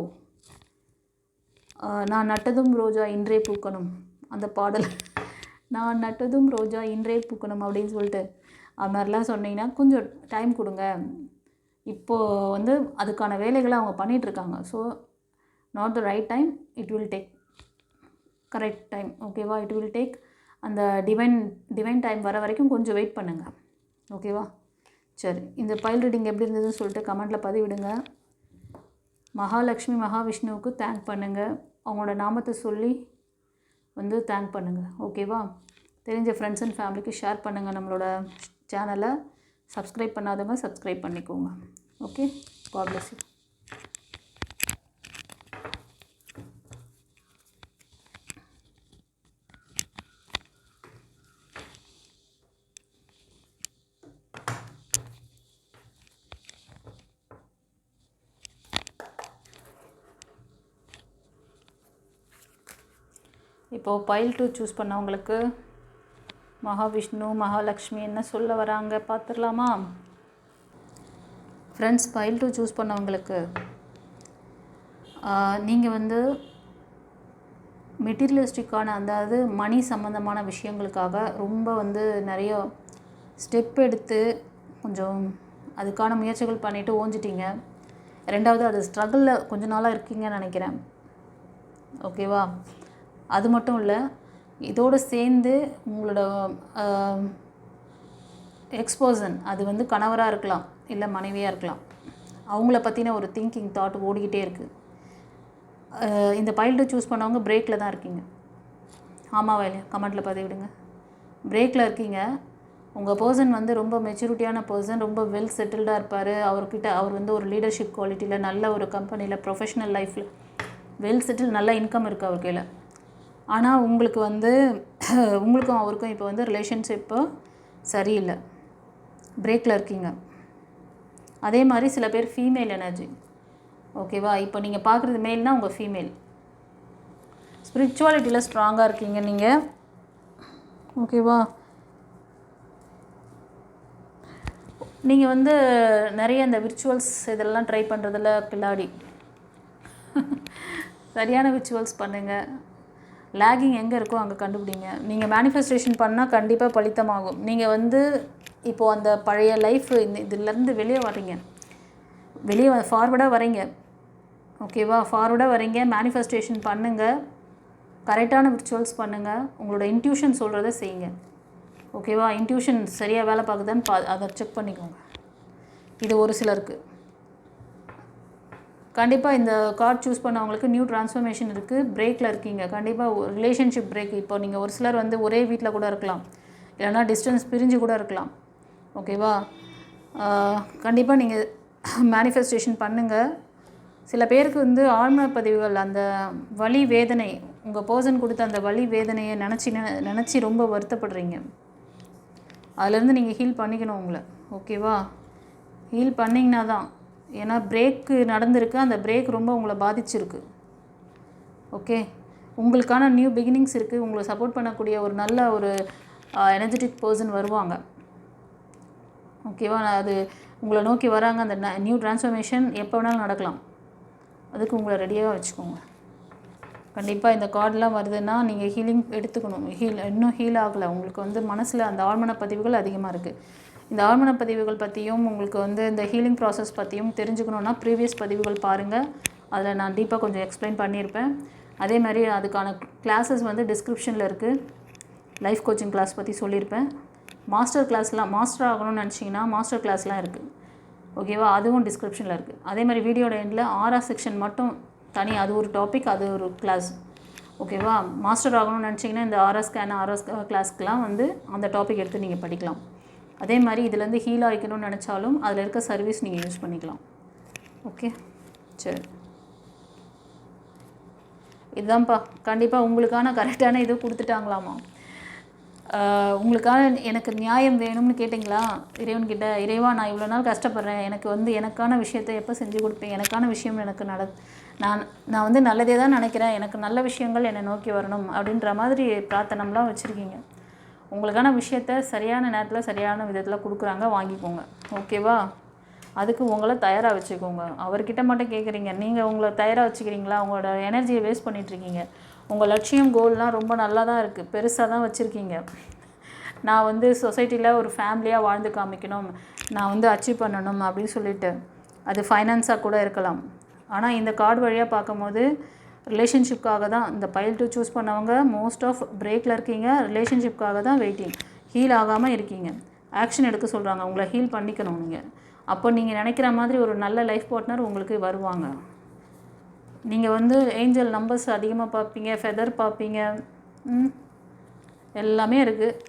நான் நட்டதும் ரோஜா இன்றே பூக்கணும், அந்த பாடல் நான் நட்டதும் ரோஜா இன்றே பூக்கணும் அப்படின்னு சொல்லிட்டு அது மாதிரிலாம் சொன்னீங்கன்னா கொஞ்சம் டைம் கொடுங்க. இப்போது வந்து அதுக்கான வேலைகளை அவங்க பண்ணிகிட்ருக்காங்க. So not the right time, it will take correct time. ஓகேவா? இட் வில் டேக் அந்த டிவைன் டைம் வர வரைக்கும் கொஞ்சம் வெயிட் பண்ணுங்கள். ஓகேவா? சரி, இந்த பைல் ரீடிங் எப்படி இருந்ததுன்னு சொல்லிட்டு கமெண்ட்டில் பதிவிடுங்க. மகாலட்சுமி மகாவிஷ்ணுவுக்கு தேங்க் பண்ணுங்கள். அவங்களோட நாமத்தை சொல்லி வந்து தேங்க் பண்ணுங்கள். ஓகேவா? தெரிஞ்ச ஃப்ரெண்ட்ஸ் அண்ட் ஃபேமிலிக்கு ஷேர் பண்ணுங்கள். நம்மளோட சேனலை சப்ஸ்கிரைப் பண்ணாதவங்க சப்ஸ்கிரைப் பண்ணிக்கோங்க. Okay, God bless you. இப்போது பைல் 2 சூஸ் பண்ணவங்களுக்கு மகாவிஷ்ணு மகாலட்சுமி என்ன சொல்ல வராங்க பார்த்துடலாமா? ஃப்ரெண்ட்ஸ், பைல் 2 சூஸ் பண்ணவங்களுக்கு நீங்கள் வந்து மெட்டீரியலிஸ்டிக்கான, அதாவது மணி சம்மந்தமான விஷயங்களுக்காக ரொம்ப வந்து நிறைய ஸ்டெப் எடுத்து கொஞ்சம் அதுக்கான முயற்சிகள் பண்ணிவிட்டு ஓஞ்சிட்டிங்க. ரெண்டாவது, அது ஸ்ட்ரகிளில் கொஞ்ச நாளாக இருக்கீங்கன்னு நினைக்கிறேன். ஓகேவா? அது மட்டும் இல்லை, இதோடு சேர்ந்து உங்களோட எக்ஸ்பர்சன், அது வந்து கணவராக இருக்கலாம் இல்லை மனைவியாக இருக்கலாம், அவங்கள பற்றின ஒரு திங்கிங் தாட் ஓடிக்கிட்டே இருக்குது. இந்த பைல் 2 சூஸ் பண்ணவங்க பிரேக்கில் தான் இருக்கீங்க. ஆமாவா இல்லையா? கமெண்ட்டில் பதிவிடுங்க. பிரேக்கில் இருக்கீங்க. உங்கள் பர்சன் வந்து ரொம்ப மெச்சூரிட்டியான பர்சன், ரொம்ப வெல் செட்டில்டாக இருப்பார். அவர் வந்து ஒரு லீடர்ஷிப் குவாலிட்டியில், நல்ல ஒரு கம்பெனியில், ப்ரொஃபஷ்னல் லைஃப்பில் வெல் செட்டில், நல்ல இன்கம் இருக்குது அவர் கையில். ஆனால் உங்களுக்கு வந்து உங்களுக்கும் அவருக்கும் இப்போ வந்து ரிலேஷன்ஷிப்பு சரியில்லை, பிரேக்கில் இருக்கீங்க. அதே மாதிரி சில பேர் ஃபீமேல் எனர்ஜி. ஓகேவா? இப்போ நீங்கள் பார்க்குறது மேல்னால் உங்கள் ஃபீமேல். ஸ்பிரிச்சுவாலிட்டியில் ஸ்ட்ராங்காக இருக்கீங்க நீங்கள். ஓகேவா? நீங்கள் வந்து நிறைய இந்த விர்ச்சுவல்ஸ் இதெல்லாம் ட்ரை பண்ணுறதில்ல கில்லாடி. சரியான விர்ச்சுவல்ஸ் பண்ணுங்கள். லேகிங் எங்கே இருக்கோ அங்கே கண்டுபிடிங்க. நீங்கள் மேனிஃபெஸ்டேஷன் பண்ணால் கண்டிப்பாக பலித்தமாகும். நீங்கள் வந்து இப்போது அந்த பழைய லைஃப் இதிலேருந்து வெளியே வரீங்க, வெளியே ஃபார்வர்டாக வரீங்க. ஓகேவா? ஃபார்வர்டாக வரீங்க. மேனிஃபெஸ்டேஷன் பண்ணுங்கள், கரெக்டான விர்ச்சுவல்ஸ் பண்ணுங்கள், உங்களோட இன்ட்யூஷன் சொல்கிறத செய்யுங்க. ஓகேவா? இன்ட்யூஷன் சரியாக வேலை பார்க்குதான்னு அதை செக் பண்ணிக்கோங்க. இது ஒரு சிலருக்கு. கண்டிப்பாக இந்த கார்டு சூஸ் பண்ணவங்களுக்கு நியூ ட்ரான்ஸ்ஃபர்மேஷன் இருக்குது. பிரேக்கில் இருக்கீங்க. கண்டிப்பாக ரிலேஷன்ஷிப் பிரேக். இப்போ நீங்கள் ஒரு சிலர் வந்து ஒரே வீட்டில் கூட இருக்கலாம், இல்லைனா டிஸ்டன்ஸ் பிரிஞ்சு கூட இருக்கலாம். ஓகேவா? கண்டிப்பாக நீங்கள் மேனிஃபெஸ்டேஷன் பண்ணுங்கள். சில பேருக்கு வந்து ஆழ்மன பதிவுகள், அந்த வலி வேதனை, உங்கள் பர்சன் கொடுத்த அந்த வலி வேதனையை நினச்சி ரொம்ப வருத்தப்படுறீங்க. அதுலேருந்து நீங்கள் ஹீல் பண்ணிக்கணும் உங்களை. ஓகேவா? ஹீல் பண்ணிங்கன்னா தான். ஏன்னா பிரேக்கு நடந்திருக்கு, அந்த பிரேக் ரொம்ப உங்களை பாதிச்சிருக்கு. ஓகே? உங்களுக்கான நியூ பிகினிங்ஸ் இருக்குது. உங்களை சப்போர்ட் பண்ணக்கூடிய ஒரு நல்ல ஒரு எனர்ஜெட்டிக் பர்சன் வருவாங்க. ஓகேவா? அது உங்களை நோக்கி வராங்க. அந்த நியூ ட்ரான்ஸ்ஃபர்மேஷன் எப்போ வேணாலும் நடக்கலாம். அதுக்கு உங்களை ரெடியாக வச்சுக்கோங்க. கண்டிப்பாக இந்த கார்டெலாம் வருதுன்னா நீங்கள் ஹீலிங் எடுத்துக்கணும். இன்னும் ஹீல் ஆகலை. உங்களுக்கு வந்து மனசில் அந்த ஆழ்மன பதிவுகள் அதிகமாக இருக்குது. இந்த ஆழ்மன பதிவுகள் பற்றியும் உங்களுக்கு வந்து இந்த ஹீலிங் ப்ராசஸ் பற்றியும் தெரிஞ்சுக்கணுன்னா ப்ரீவியஸ் பதிவுகள் பாருங்கள். அதில் நான் டீப்பாக கொஞ்சம் எக்ஸ்பிளைன் பண்ணியிருப்பேன். அதே மாதிரி அதுக்கான கிளாஸஸ் வந்து டிஸ்கிரிப்ஷனில் இருக்குது. லைஃப் கோச்சிங் கிளாஸ் பற்றி சொல்லியிருப்பேன். மாஸ்டர் கிளாஸ்லாம், மாஸ்டர் ஆகணும்னு நினச்சிங்கன்னா மாஸ்டர் கிளாஸ்லாம் இருக்குது. ஓகேவா? அதுவும் டிஸ்கிரிப்ஷனில் இருக்குது. அதே மாதிரி வீடியோட எண்டில் ஆரா செக்ஷன் மட்டும் தனி, அது ஒரு டாபிக், அது ஒரு கிளாஸ். ஓகேவா? மாஸ்டர் ஆகணும்னு நினச்சிங்கன்னா இந்த ஆர்எஸ் கிளாஸ்க்கெலாம் வந்து அந்த டாபிக் எடுத்து நீங்கள் படிக்கலாம். அதே மாதிரி இதுலேருந்து ஹீல் ஆகிக்கணும்னு நினச்சாலும் அதில் இருக்க சர்வீஸ் நீங்கள் யூஸ் பண்ணிக்கலாம். ஓகே, சரி, இதுதான்ப்பா. கண்டிப்பாக உங்களுக்கான கரெக்டான இது கொடுத்துட்டாங்களாமா. உங்களுக்கான எனக்கு நியாயம் வேணும்னு கேட்டிங்களா இறைவன்கிட்ட? இறைவா, நான் இவ்வளோ நாள் கஷ்டப்படுறேன், எனக்கு வந்து எனக்கான விஷயத்தை எப்போ செஞ்சு கொடுப்பேன்? எனக்கான விஷயம் எனக்கு நான் வந்து நல்லதே தான் நினைக்கிறேன், எனக்கு நல்ல விஷயங்கள் என்னை நோக்கி வரணும் அப்படின்ற மாதிரி பிரார்த்தனைலாம் வச்சுருக்கீங்க. உங்களுக்கான விஷயத்த சரியான நேரத்தில் சரியான விதத்தில் கொடுக்குறாங்க, வாங்கிக்கோங்க. ஓகேவா? அதுக்கு உங்களை தயாராக வச்சுக்கோங்க. அவர்கிட்ட மட்டும் கேட்குறீங்க, நீங்கள் உங்களை தயாராக வச்சுக்கிறீங்களா? உங்களோட எனர்ஜியை வேஸ்ட் பண்ணிகிட்ருக்கீங்க. உங்கள் லட்சியம் கோல்லாம் ரொம்ப நல்லா தான் இருக்குது, பெருசாக தான் வச்சுருக்கீங்க. நான் வந்து சொசைட்டியில் ஒரு ஃபேமிலியாக வாழ்ந்து காமிக்கணும், நான் வந்து அச்சீவ் பண்ணணும் அப்படின்னு சொல்லிட்டு, அது ஃபைனான்ஸாக கூட இருக்கலாம். ஆனால் இந்த கார்டு வழியாக பார்க்கும்போது ரிலேஷன்ஷிப்காக தான் இந்த பைல் 2 சூஸ் பண்ணவங்க மோஸ்ட் ஆஃப் பிரேக்கில் இருக்கீங்க. ரிலேஷன்ஷிப்காக தான் வெயிட்டிங். ஹீல் ஆகாமல் இருக்கீங்க. ஆக்ஷன் எடுக்க சொல்கிறாங்க. உங்களை ஹீல் பண்ணிக்கணும் நீங்கள். அப்போ நீங்கள் நினைக்கிற மாதிரி ஒரு நல்ல லைஃப் பார்ட்னர் உங்களுக்கு வருவாங்க. நீங்கள் வந்து ஏஞ்சல் நம்பர்ஸ் அதிகமாக பார்ப்பீங்க, ஃபெதர் பார்ப்பீங்க, எல்லாமே இருக்குது.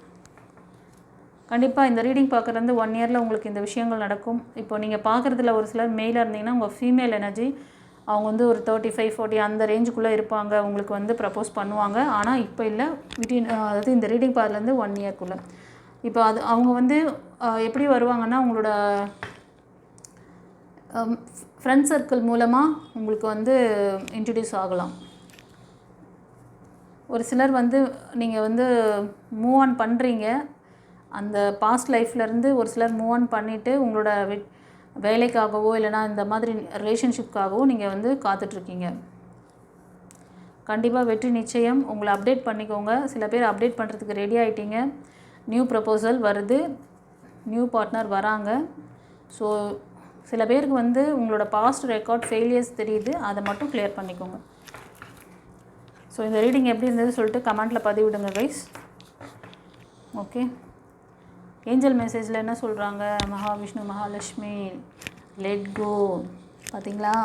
கண்டிப்பாக இந்த ரீடிங் பார்க்குறது 1 இயரில் உங்களுக்கு இந்த விஷயங்கள் நடக்கும். இப்போ நீங்கள் பார்க்குறதுல ஒரு சிலர் மெயிலாக இருந்தீங்கன்னா உங்கள் ஃபீமேல் எனர்ஜி அவங்க வந்து ஒரு 35-40 அந்த ரேஞ்சுக்குள்ளே இருப்பாங்க. உங்களுக்கு வந்து ப்ரப்போஸ் பண்ணுவாங்க. ஆனால் இப்போ இல்லை, அதாவது இந்த ரீடிங் பார்லேருந்து 1 இயர்க்குள்ளே. இப்போ அது அவங்க வந்து எப்படி வருவாங்கன்னா உங்களோட ஃப்ரெண்ட் சர்க்கிள் மூலமாக உங்களுக்கு வந்து இன்ட்ரடியூஸ் ஆகலாம். ஒரு சிலர் வந்து நீங்கள் வந்து மூவ் ஆன் பண்ணுறீங்க, அந்த பாஸ்ட் லைஃப்லேருந்து ஒரு சிலர் மூவ் ஆன் பண்ணிவிட்டு உங்களோட வேலைக்காகவோ இல்லைனா இந்த மாதிரி ரிலேஷன்ஷிப்காகவோ நீங்கள் வந்து காத்துட்ருக்கீங்க. கண்டிப்பாக வெற்றி நிச்சயம். உங்களை அப்டேட் பண்ணிக்கோங்க. சில பேர் அப்டேட் பண்ணுறதுக்கு ரெடி ஆகிட்டீங்க. நியூ ப்ரப்போசல் வருது, நியூ பார்ட்னர் வராங்க. ஸோ சில பேருக்கு வந்து உங்களோட பாஸ்ட் ரெக்கார்ட் ஃபெயிலியர்ஸ் தெரியுது, அதை மட்டும் கிளியர் பண்ணிக்கோங்க. ஸோ இந்த ரீடிங் எப்படி இருந்தது சொல்லிட்டு கமெண்ட்டில் பதிவிடுங்க கைஸ். ஓகே, ஏஞ்சல் மெசேஜில் என்ன சொல்கிறாங்க? Mahavishnu Mahalakshmi let go. பார்த்தீங்களா?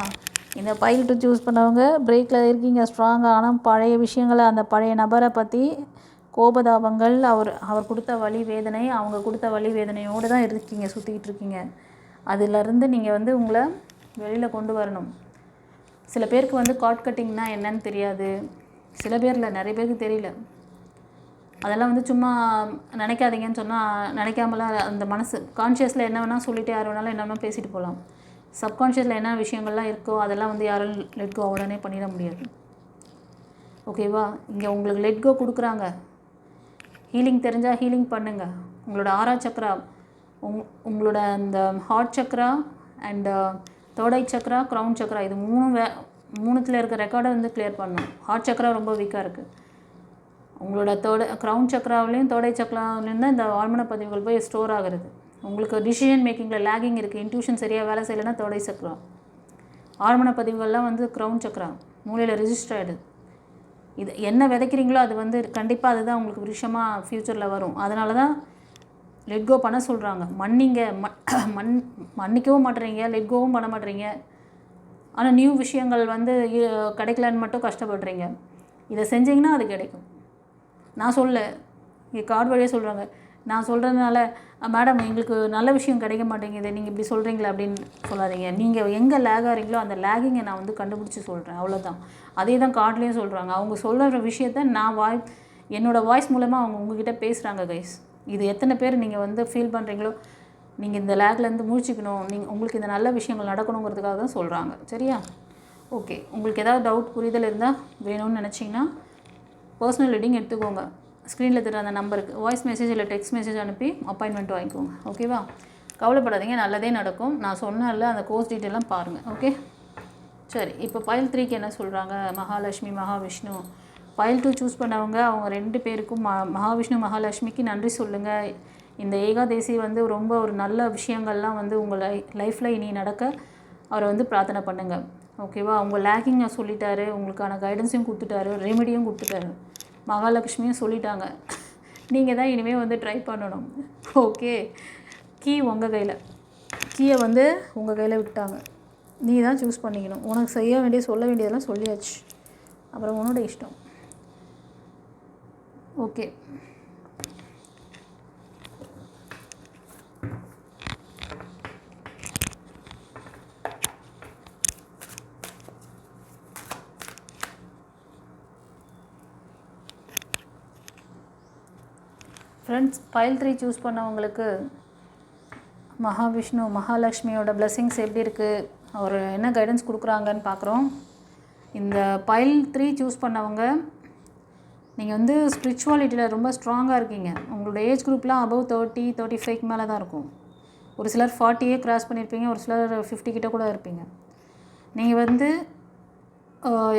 இந்த பைல் 2 சூஸ் பண்ணவங்க பிரேக்கில் இருக்கீங்க ஸ்ட்ராங்காக. ஆனால் பழைய விஷயங்களை, அந்த பழைய நபரை பற்றி கோபதாபங்கள், அவர் கொடுத்த வலி வேதனை, அவங்க கொடுத்த வலி வேதனையோடு தான் இருக்கீங்க, சுற்றிக்கிட்டு இருக்கீங்க. அதிலருந்து நீங்கள் வந்து உங்களை வெளியில் கொண்டு வரணும். சில பேருக்கு வந்து கார்ட் கட்டிங்னால் என்னன்னு தெரியாது. சில பேரில் நிறைய பேருக்கு தெரியல. அதெல்லாம் வந்து சும்மா நினைக்காதீங்கன்னு சொன்னால் நினைக்காமலாம் அந்த மனசு கான்ஷியஸில் என்ன வேணால் சொல்லிவிட்டு யார் வேணாலும் என்ன வேணால் பேசிட்டு போகலாம். சப்கான்ஷியஸில் என்ன விஷயங்கள்லாம் இருக்கோ அதெல்லாம் வந்து யாரும் லெட் கோ உடனே பண்ணிட முடியாது. ஓகேவா? இங்கே உங்களுக்கு லெட் கோ கொடுக்குறாங்க. ஹீலிங் தெரிஞ்சால் ஹீலிங் பண்ணுங்கள். உங்களோட ஆறா சக்கரா உங்களோட அந்த heart chakra and third eye chakra, crown chakra, இது மூணுத்தில் இருக்க ரெக்கார்டை வந்து கிளியர் பண்ணணும். ஹார்ட் சக்ரா ரொம்ப வீக்காக இருக்குது. உங்களோட க்ரௌன் சக்ராவிலையும் தேர்ட் ஐ சக்ராவிலையும் தான் இந்த ஆழ்மன பதிவுகள் போய் ஸ்டோர் ஆகிறது. உங்களுக்கு டிசிஷன் மேக்கிங்கில் லேகிங் இருக்குது, இன்ட்யூஷன் சரியாக வேலை செய்யலைன்னா தேர்ட் ஐ சக்ரா. ஆழ்மன பதிவுகள்லாம் வந்து க்ரௌன் சக்ரா மூளையில் ரெஜிஸ்டர் ஆகிடுது. இது என்ன விதைக்கிறீங்களோ அது வந்து கண்டிப்பாக அதுதான் உங்களுக்கு விஷயமாக ஃப்யூச்சரில் வரும். அதனால தான் லெட் கோ பண்ண சொல்கிறாங்க. மன்னிக்கவும் மாட்டுறீங்க, லெட் கோவும் பண்ண மாட்டுறீங்க. ஆனால் நியூ விஷயங்கள் வந்து கிடைக்கலன்னு மட்டும் கஷ்டப்படுறீங்க. இதை செஞ்சிங்கன்னா அது கிடைக்கும். நான் இங்கே கார்டு வழியாக சொல்கிறாங்க. நான் சொல்கிறதுனால மேடம் எங்களுக்கு நல்ல விஷயம் கிடைக்க மாட்டேங்குது, நீங்கள் இப்படி சொல்கிறீங்களே அப்படின்னு சொல்லாதீங்க. நீங்கள் எங்கே லேக் ஆகிறீங்களோ அந்த லேகிங்கை நான் வந்து கண்டுபிடிச்சி சொல்கிறேன், அவ்வளோதான். அதே தான் கார்ட்லேயும் சொல்கிறாங்க. அவங்க சொல்கிற விஷயத்த நான் என்னோடய வாய்ஸ் மூலமாக அவங்க உங்ககிட்ட பேசுகிறாங்க கைஸ். இது எத்தனை பேர் நீங்கள் வந்து ஃபீல் பண்ணுறீங்களோ, நீங்கள் இந்த லேக்லேருந்து முழிச்சிக்கணும், உங்களுக்கு இந்த நல்ல விஷயங்கள் நடக்கணுங்கிறதுக்காக தான் சொல்கிறாங்க. சரியா? ஓகே. உங்களுக்கு ஏதாவது டவுட் புரிதல் இருந்தால் வேணும்னு நினச்சிங்கன்னா பர்சனல் ரீடிங் எடுத்துக்கோங்க. ஸ்க்ரீனில் தர அந்த நம்பருக்கு வாய்ஸ் மெசேஜ் இல்லை டெக்ஸ்ட் மெசேஜ் அனுப்பி அப்பாயின்மெண்ட் வாங்கிக்கோங்க. ஓகேவா? கவலைப்படாதீங்க, நல்லதே நடக்கும். நான் சொன்னேன்ல அந்த கோர்ஸ் டீட்டெயிலாம் பாருங்கள். ஓகே, சரி. இப்போ பைல் 3க்கு என்ன சொல்கிறாங்க? மகாலட்சுமி, மகாவிஷ்ணு. பைல் 2 சூஸ் பண்ணவங்க அவங்க 2 பேருக்கும் மகாவிஷ்ணு மகாலட்சுமிக்கு நன்றி சொல்லுங்கள். இந்த ஏகாதேசி வந்து ரொம்ப ஒரு நல்ல விஷயங்கள்லாம் வந்து உங்கள் லைஃப்பில் இனி நடக்க அவரை வந்து பிரார்த்தனை பண்ணுங்கள். ஓகேவா? உங்கள் லேக்கிங்கை சொல்லிட்டாரு, உங்களுக்கான கைடன்ஸையும் கொடுத்துட்டாரு, ரெமிடியும் கொடுத்துட்டாரு, மகாலட்சுமியும் சொல்லிட்டாங்க. நீங்கள் தான் இனிமேல் வந்து ட்ரை பண்ணணும். ஓகே, கீ உங்கள் கையில், கீயை வந்து உங்கள் கையில் விட்டாங்க. நீ தான் சூஸ் பண்ணிக்கணும். உனக்கு செய்ய சொல்ல வேண்டியதெல்லாம் சொல்லியாச்சு, அப்புறம் உன்னோட இஷ்டம். ஓகே, ஃப்ரெண்ட்ஸ், பைல் 3 சூஸ் பண்ணவங்களுக்கு மகாவிஷ்ணு மகாலட்சுமியோட பிளெஸிங்ஸ் எப்படி இருக்குது, அவர் என்ன கைடன்ஸ் கொடுக்குறாங்கன்னு பார்க்குறோம். இந்த பைல் 3 சூஸ் பண்ணவங்க நீங்கள் வந்து ஸ்பிரிச்சுவாலிட்டியில் ரொம்ப ஸ்ட்ராங்காக இருக்கீங்க. உங்களோட ஏஜ் குரூப்லாம் அபவ் 30-35 மேலே தான் இருக்கும். ஒரு சிலர் 40 கிராஸ் பண்ணியிருப்பீங்க, ஒரு சிலர் 50 கிட்ட கூட இருப்பீங்க. நீங்கள் வந்து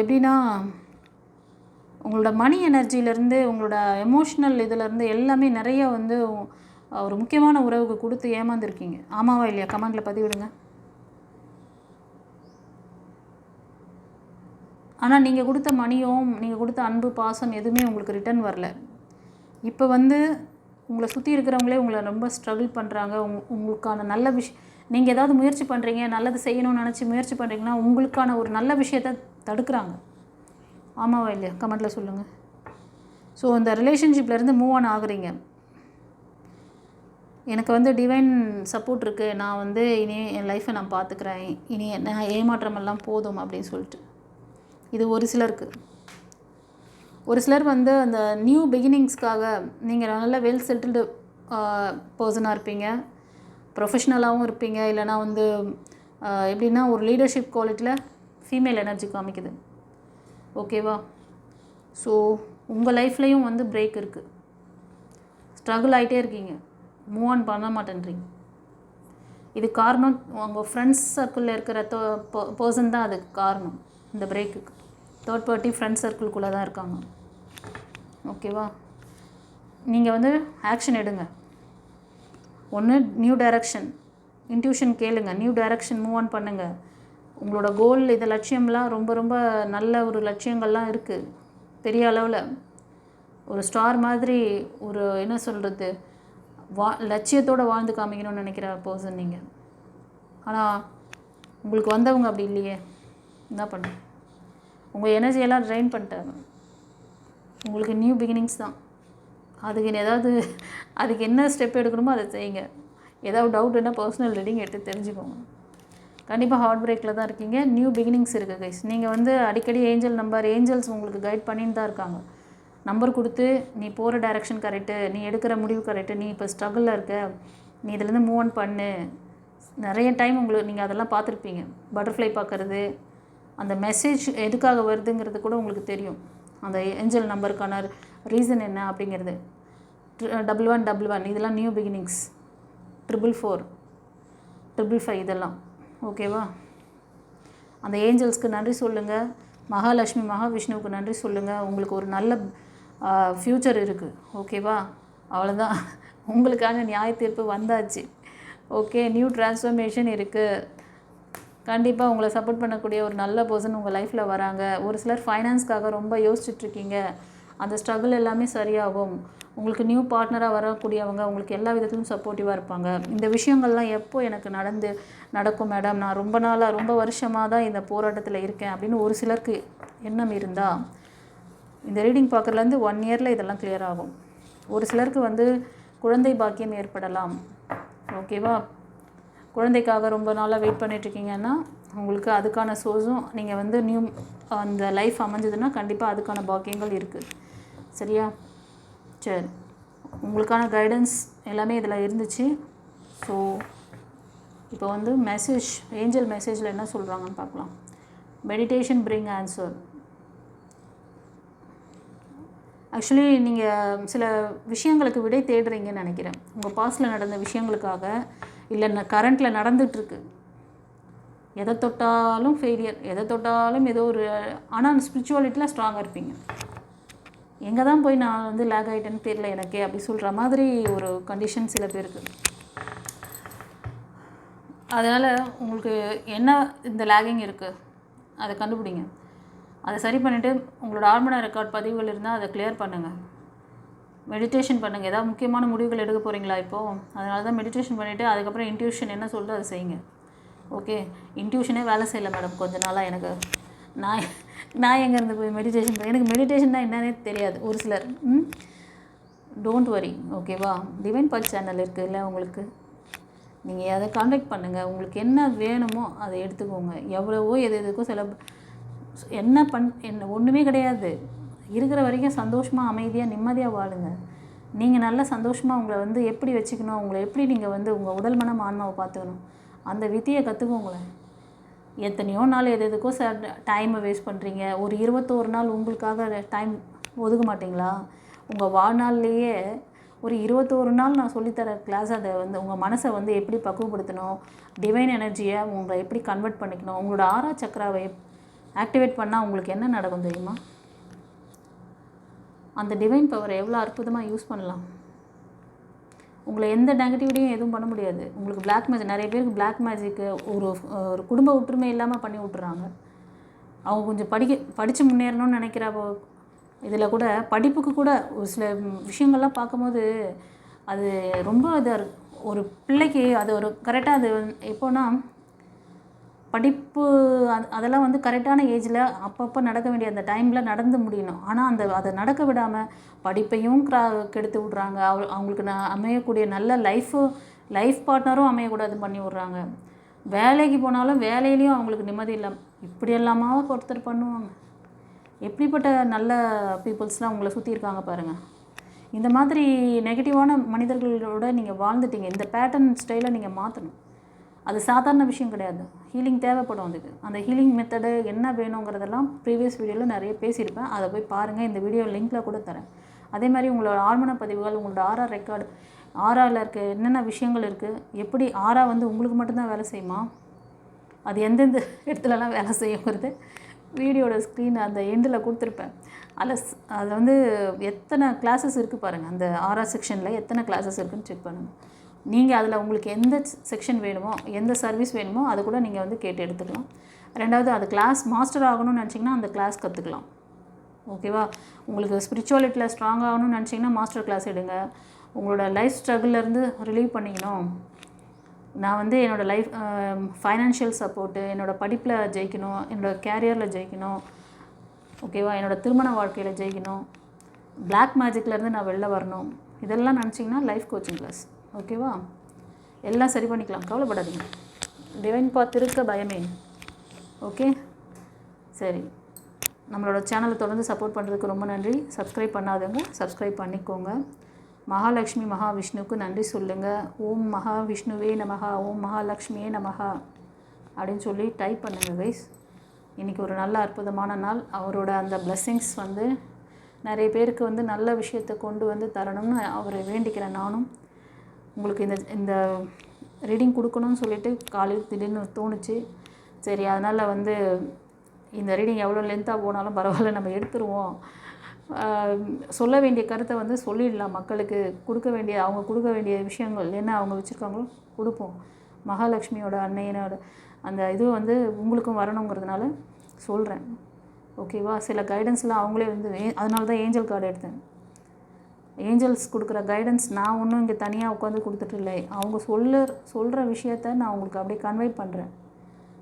எப்படின்னா உங்களோட மணி எனர்ஜியிலேருந்து உங்களோட எமோஷ்னல் இதிலேருந்து எல்லாமே நிறைய வந்து ஒரு முக்கியமான உறவுக்கு கொடுத்து ஏமாந்துருக்கீங்க. ஆமாவா இல்லையா? கமெண்டில் பதிவிடுங்க. ஆனால் நீங்கள் கொடுத்த மணியும் நீங்கள் கொடுத்த அன்பு பாசம் எதுவுமே உங்களுக்கு ரிட்டர்ன் வரல. இப்போ வந்து உங்களை சுற்றி இருக்கிறவங்களே உங்களை ரொம்ப ஸ்ட்ரகிள் பண்ணுறாங்க. உங்களுக்கான நல்ல நீங்கள் ஏதாவது முயற்சி பண்ணுறீங்க, நல்லது செய்யணும்னு நினச்சி முயற்சி பண்ணுறீங்கன்னா உங்களுக்கான ஒரு நல்ல விஷயத்தை தடுக்கிறாங்க. ஆமாவா இல்லையா? கமெண்ட்டில் சொல்லுங்கள். ஸோ இந்த ரிலேஷன்ஷிப்லேருந்து மூவ் ஆன் ஆகுறீங்க. எனக்கு வந்து டிவைன் சப்போர்ட் இருக்குது, நான் வந்து இனி என் லைஃப்பை நான் பார்த்துக்கிறேன், இனி நான் ஏமாற்றமெல்லாம் போதும் அப்படின்னு சொல்லிட்டு. இது ஒரு சிலருக்கு. ஒரு சிலர் வந்து அந்த நியூ பிகினிங்ஸ்க்காக நீங்கள் நல்ல வெல் செட்டில்டு பர்சனாக இருப்பீங்க, ப்ரொஃபஷ்னலாகவும் இருப்பீங்க. இல்லைனா வந்து எப்படின்னா ஒரு லீடர்ஷிப் குவாலிட்டியில் ஃபீமேல் எனர்ஜி காமிக்குது. ஓகேவா? ஸோ உங்கள் லைஃப்லேயும் வந்து பிரேக் இருக்குது, ஸ்ட்ரகிள் ஆகிட்டே இருக்கீங்க, மூவ் ஆன் பண்ண மாட்டேன்றீங்க. இது காரணம் உங்கள் ஃப்ரெண்ட்ஸ் சர்க்கிளில் இருக்கிற பர்சன் தான் அதுக்கு காரணம். இந்த பிரேக்குக்கு தேர்ட் பார்ட்டி ஃப்ரெண்ட்ஸ் சர்க்கிள்குள்ளே தான் இருக்காங்க. ஓகேவா? நீங்கள் வந்து ஆக்ஷன் எடுங்க. ஒன்று நியூ டைரக்ஷன், இன்ட்யூஷன் கேளுங்க, நியூ டைரக்ஷன் மூவ் ஆன் பண்ணுங்கள். உங்களோட கோல் இது லட்சியம்லாம் ரொம்ப ரொம்ப நல்ல ஒரு லட்சியங்கள்லாம் இருக்குது. பெரிய அளவில் ஒரு ஸ்டார் மாதிரி ஒரு என்ன சொல்கிறது லட்சியத்தோடு வாழ்ந்து காமிக்கணும்னு நினைக்கிற பர்சன் நீங்கள். ஆனால் உங்களுக்கு வந்தவங்க அப்படி இல்லையே. என்ன பண்ண உங்கள் எனர்ஜியெல்லாம் ட்ரைன் பண்ணிட்டாங்க. உங்களுக்கு நியூ பிகினிங்ஸ் தான். அதுக்கு என்ன ஸ்டெப் எடுக்கணுமோ அதை செய்யுங்க. ஏதாவது டவுட்னா பர்சனல் ரீடிங் எடுத்து தெரிஞ்சுக்கோங்க. கண்டிப்பாக ஹார்ட் பிரேக்கில் தான் இருக்கீங்க. நியூ பிகினிங்ஸ் இருக்குது கைஸ். நீங்கள் வந்து அடிக்கடி ஏஞ்சல்ஸ் உங்களுக்கு கைட் பண்ணின்னு தான் இருக்காங்க. நம்பர் கொடுத்து நீ போகிற டைரெக்ஷன் கரெக்டு, நீ எடுக்கிற முடிவு கரெக்டு, நீ இப்போ ஸ்ட்ரகிளில் இருக்க, நீ இதுலேருந்து மூவ் ஆன் பண்ணு. நிறைய டைம் நீங்கள் அதெல்லாம் பார்த்துருப்பீங்க. பட்டர்ஃப்ளை பார்க்குறது, அந்த மெசேஜ் எதுக்காக வருதுங்கிறது கூட உங்களுக்கு தெரியும். அந்த ஏஞ்சல் நம்பருக்கான ரீசன் என்ன அப்படிங்கிறது. 1111 இதெல்லாம் நியூ பிகினிங்ஸ். 444, 555 இதெல்லாம். ஓகேவா? அந்த ஏஞ்சல்ஸ்க்கு நன்றி சொல்லுங்கள். மகாலட்சுமி மகாவிஷ்ணுவுக்கு நன்றி சொல்லுங்கள். உங்களுக்கு ஒரு நல்ல ஃப்யூச்சர் இருக்குது. ஓகேவா? அவ்வளோதான். உங்களுக்கான நியாய தீர்ப்பு வந்தாச்சு. ஓகே, நியூ ட்ரான்ஸ்ஃபர்மேஷன் இருக்குது. கண்டிப்பாக உங்களை சப்போர்ட் பண்ணக்கூடிய ஒரு நல்ல பர்சன் உங்கள் லைஃப்பில் வராங்க. ஒரு சிலர் ஃபைனான்ஸ்க்காக ரொம்ப யோசிச்சுட்ருக்கீங்க. அந்த ஸ்ட்ரகிள் எல்லாமே சரியாகும். உங்களுக்கு நியூ பார்ட்னராக வரக்கூடியவங்க உங்களுக்கு எல்லா விதத்திலும் சப்போர்ட்டிவாக இருப்பாங்க. இந்த விஷயங்கள்லாம் எப்போ எனக்கு நடக்கும் மேடம், நான் ரொம்ப வருஷமாக தான் இந்த போராட்டத்தில் இருக்கேன் அப்படின்னு ஒரு சிலருக்கு எண்ணம் இருந்தால் இந்த ரீடிங் பார்க்குறதுலேருந்து 1 இயரில் இதெல்லாம் கிளியர் ஆகும். ஒரு சிலருக்கு குழந்தை பாக்கியம் ஏற்படலாம். ஓகேவா? குழந்தைக்காக ரொம்ப நாளாக வெயிட் பண்ணிட்டுருக்கீங்கன்னா உங்களுக்கு அதுக்கான சோர்ஸும் நீங்கள் நியூ அந்த லைஃப் அமைஞ்சதுன்னா கண்டிப்பாக அதுக்கான பாக்கியங்கள் இருக்குது. சரியா? சரி, உங்களுக்கான கைடன்ஸ் எல்லாமே இதில் இருந்துச்சு. ஸோ இப்போ மெசேஜ், ஏஞ்சல் மெசேஜில் என்ன சொல்கிறாங்கன்னு பார்க்கலாம். Meditation bring answer. ஆக்சுவலி நீங்கள் சில விஷயங்களுக்கு விடை தேடுறீங்கன்னு நினைக்கிறேன். உங்கள் பாஸ்டில் நடந்த விஷயங்களுக்காக, இல்லை கரண்ட்டில் நடந்துகிட்ருக்கு. எதை தொட்டாலும் ஃபெயிலியர், எதை தொட்டாலும் ஏதோ ஒரு, ஆனால் ஸ்பிரிச்சுவாலிட்டியில் ஸ்ட்ராங்காக இருப்பீங்க. எங்கே தான் போய் நான் லேக் ஆகிட்டேன்னு தெரியல எனக்கே அப்படி சொல்கிற மாதிரி ஒரு கண்டிஷன் சில பேருக்கு. அதனால் உங்களுக்கு என்ன இந்த லேகிங் இருக்குது அதை கண்டுபிடிங்க. அதை சரி பண்ணிவிட்டு உங்களோட ஆழ்மன ரெக்கார்ட் பதிவுகள் இருந்தால் அதை கிளியர் பண்ணுங்கள். மெடிடேஷன் பண்ணுங்கள். ஏதாவது முக்கியமான முடிவுகள் எடுக்க போகிறீங்களா இப்போது? அதனால தான் மெடிடேஷன் பண்ணிவிட்டு அதுக்கப்புறம் இன்ட்யூஷன் என்ன சொல்லுதோ அதை செய்யுங்க. ஓகே, இன்ட்யூஷனே வேலை செய்யலை மேடம் கொஞ்ச நாளாக எனக்கு. நான் எங்கேருந்து போய் மெடிடேஷன் எனக்கு மெடிடேஷன்னா என்னன்னே தெரியாது ஒரு சிலர். Don't worry. ஓகேவா? டிவைன் பாத் சேனல் இருக்குதுல்ல உங்களுக்கு, நீங்கள் அதை கான்டாக்ட் பண்ணுங்கள். உங்களுக்கு என்ன வேணுமோ அதை எடுத்துக்கோங்க. எவ்வளவோ எதுக்கோ என்ன ஒன்றுமே கிடையாது. இருக்கிற வரைக்கும் சந்தோஷமாக அமைதியாக நிம்மதியாக வாழுங்க. நீங்கள் நல்லா சந்தோஷமாக உங்களை எப்படி வச்சுக்கணும், உங்களை எப்படி நீங்கள் உங்கள் உடல் மனம் ஆன்மாவை பார்த்துக்கணும், அந்த வித்தியை கற்றுக்கோங்களேன். எத்தனையோ நாள் எதுக்கோ டைமை வேஸ்ட் பண்ணுறீங்க. ஒரு 21 நாள் உங்களுக்காக டைம் ஒதுக்க மாட்டிங்களா? உங்கள் வாழ்நாள்லேயே ஒரு 21 நாள் நான் சொல்லித்தர கிளாஸ், அதை உங்கள் மனசை எப்படி பக்குவப்படுத்தணும், டிவைன் எனர்ஜியை உங்களை எப்படி கன்வெர்ட் பண்ணிக்கணும், உங்களோட ஆறா சக்கராவை ஆக்டிவேட் பண்ணால் உங்களுக்கு என்ன நடக்கும் தெரியுமா? அந்த டிவைன் பவரை எவ்வளோ அற்புதமாக யூஸ் பண்ணலாம். உங்களை எந்த நெகட்டிவிட்டியும் எதுவும் பண்ண முடியாது. உங்களுக்கு பிளாக் மேஜிக், நிறைய பேருக்கு பிளாக் மேஜிக்கு ஒரு குடும்ப ஒற்றுமை இல்லாமல் பண்ணி விட்டுறாங்க. அவங்க கொஞ்சம் படித்து முன்னேறணும்னு நினைக்கிற இதில் கூட, படிப்புக்கு கூட ஒரு சில விஷயங்கள்லாம் பார்க்கும்போது அது ரொம்ப இதாக ஒரு பிள்ளைக்கு அது ஒரு கரெக்டாக அது எப்போன்னா படிப்பு அதெல்லாம் கரெக்டான ஏஜில் அப்பப்போ நடக்க வேண்டிய அந்த டைமில் நடந்து முடியணும். ஆனால் அதை நடக்க விடாமல் படிப்பையும் கெடுத்து விட்றாங்க. அவங்களுக்கு அமையக்கூடிய நல்ல லைஃப் பார்ட்னரும் அமையக்கூடாதுன்னு பண்ணி விட்றாங்க. வேலைக்கு போனாலும் வேலையிலையும் அவங்களுக்கு நிம்மதி இல்லாமல் இப்படியெல்லாமா ஒருத்தர் பண்ணுவாங்க. எப்படிப்பட்ட நல்ல பீப்புள்ஸ்லாம் உங்களை சுற்றி இருக்காங்க பாருங்கள். இந்த மாதிரி நெகட்டிவான மனிதர்களோட நீங்கள் வாழ்ந்துட்டீங்க. இந்த பேட்டர்ன் ஸ்டைலை நீங்கள் மாற்றணும். அது சாதாரண விஷயம் கிடையாது. ஹீலிங் தேவைப்படும். அதுக்கு அந்த ஹீலிங் மெத்தடு என்ன வேணுங்கிறதெல்லாம் ப்ரீவியஸ் வீடியோவில் நிறைய பேசியிருப்பேன். அதை போய் பாருங்கள். இந்த வீடியோ லிங்க்கில் கூட தரேன். அதே மாதிரி உங்களோட ஆழ்மன பதிவுகள், உங்களோட ஆறா ரெக்கார்டு, ஆறாவில் இருக்க என்னென்ன விஷயங்கள் இருக்குது, எப்படி ஆறா உங்களுக்கு மட்டும்தான் வேலை செய்யுமா, அது எந்தெந்த இடத்துலலாம் வேலை செய்யுங்கிறது வீடியோட ஸ்க்ரீன் அந்த எண்டில் கொடுத்துருப்பேன். அதில் எத்தனை கிளாஸஸ் இருக்குது பாருங்கள். அந்த ஆறா செக்ஷனில் எத்தனை கிளாஸஸ் இருக்குதுன்னு செக் பண்ணுங்கள். நீங்கள் அதில் உங்களுக்கு எந்த செக்ஷன் வேணுமோ, எந்த சர்வீஸ் வேணுமோ அதை கூட நீங்கள் கேட்டு எடுத்துக்கலாம். ரெண்டாவது, அது கிளாஸ் மாஸ்டர் ஆகணும்னு நினச்சிங்கன்னா அந்த கிளாஸ் கற்றுக்கலாம். ஓகேவா? உங்களுக்கு ஸ்பிரிச்சுவாலிட்டியில் ஸ்ட்ராங் ஆகணும்னு நினச்சிங்கன்னா மாஸ்டர் கிளாஸ் எடுங்க. உங்களோட லைஃப் ஸ்ட்ரகிள்லேருந்து ரிலீவ் பண்ணிக்கணும். நான் என்னோடய லைஃப் ஃபைனான்ஷியல் சப்போர்ட்டு, என்னோடய படிப்பில் ஜெயிக்கணும், என்னோடய கேரியரில் ஜெயிக்கணும், ஓகேவா, என்னோடய திருமண வாழ்க்கையில் ஜெயிக்கணும், பிளாக் மேஜிக்லேருந்து நான் வெளில வரணும், இதெல்லாம் நினச்சிங்கன்னா லைஃப் கோச்சிங் கிளாஸ். ஓகேவா? எல்லாம் சரி பண்ணிக்கலாம், கவலைப்படாதீங்க. டிவைன் பாத் இருக்க பயமே. ஓகே, சரி. நம்மளோட சேனலை தொடர்ந்து சப்போர்ட் பண்ணுறதுக்கு ரொம்ப நன்றி. சப்ஸ்கிரைப் பண்ணாதவங்க சப்ஸ்கிரைப் பண்ணிக்கோங்க. மகாலட்சுமி மகாவிஷ்ணுவுக்கு நன்றி சொல்லுங்கள். ஓம் மகாவிஷ்ணுவே நமஹா, ஓம் மகாலட்சுமியே நமஹா அப்படின்னு சொல்லி டைப் பண்ணுங்கள் கைஸ். இன்றைக்கி ஒரு நல்ல அற்புதமான நாள். அவரோட அந்த பிளெஸ்ஸிங்ஸ் நிறைய பேருக்கு நல்ல விஷயத்தை கொண்டு தரணும்னு அவரை வேண்டிக்கிறேன் நானும். உங்களுக்கு இந்த ரீடிங் கொடுக்கணும்னு சொல்லிட்டு காலையில் திடீர்னு தோணுச்சு. சரி, அதனால் வந்து இந்த ரீடிங் எவ்வளோ லென்த்தாக போனாலும் பரவாயில்ல, நம்ம எடுத்துருவோம். சொல்ல வேண்டிய கருத்தை வந்து சொல்லிடலாம் மக்களுக்கு. அவங்க கொடுக்க வேண்டிய விஷயங்கள் என்ன அவங்க வச்சுருக்காங்களோ கொடுப்போம். மகாலட்சுமியோட அன்னையனோட அந்த இது வந்து உங்களுக்கும் வரணுங்கிறதுனால சொல்கிறேன். ஓகேவா? சில கைடன்ஸ்லாம் அவங்களே வந்து அதனால தான் ஏஞ்சல் கார்டு எடுத்தேன். ஏஞ்சல்ஸ் கொடுக்குற கைடன்ஸ் நான் ஒன்றும் இங்கே தனியாக உட்காந்து கொடுத்துட்டு இல்லை. அவங்க சொல்கிற விஷயத்த நான் உங்களுக்கு அப்படியே கன்வே பண்ணுறேன்.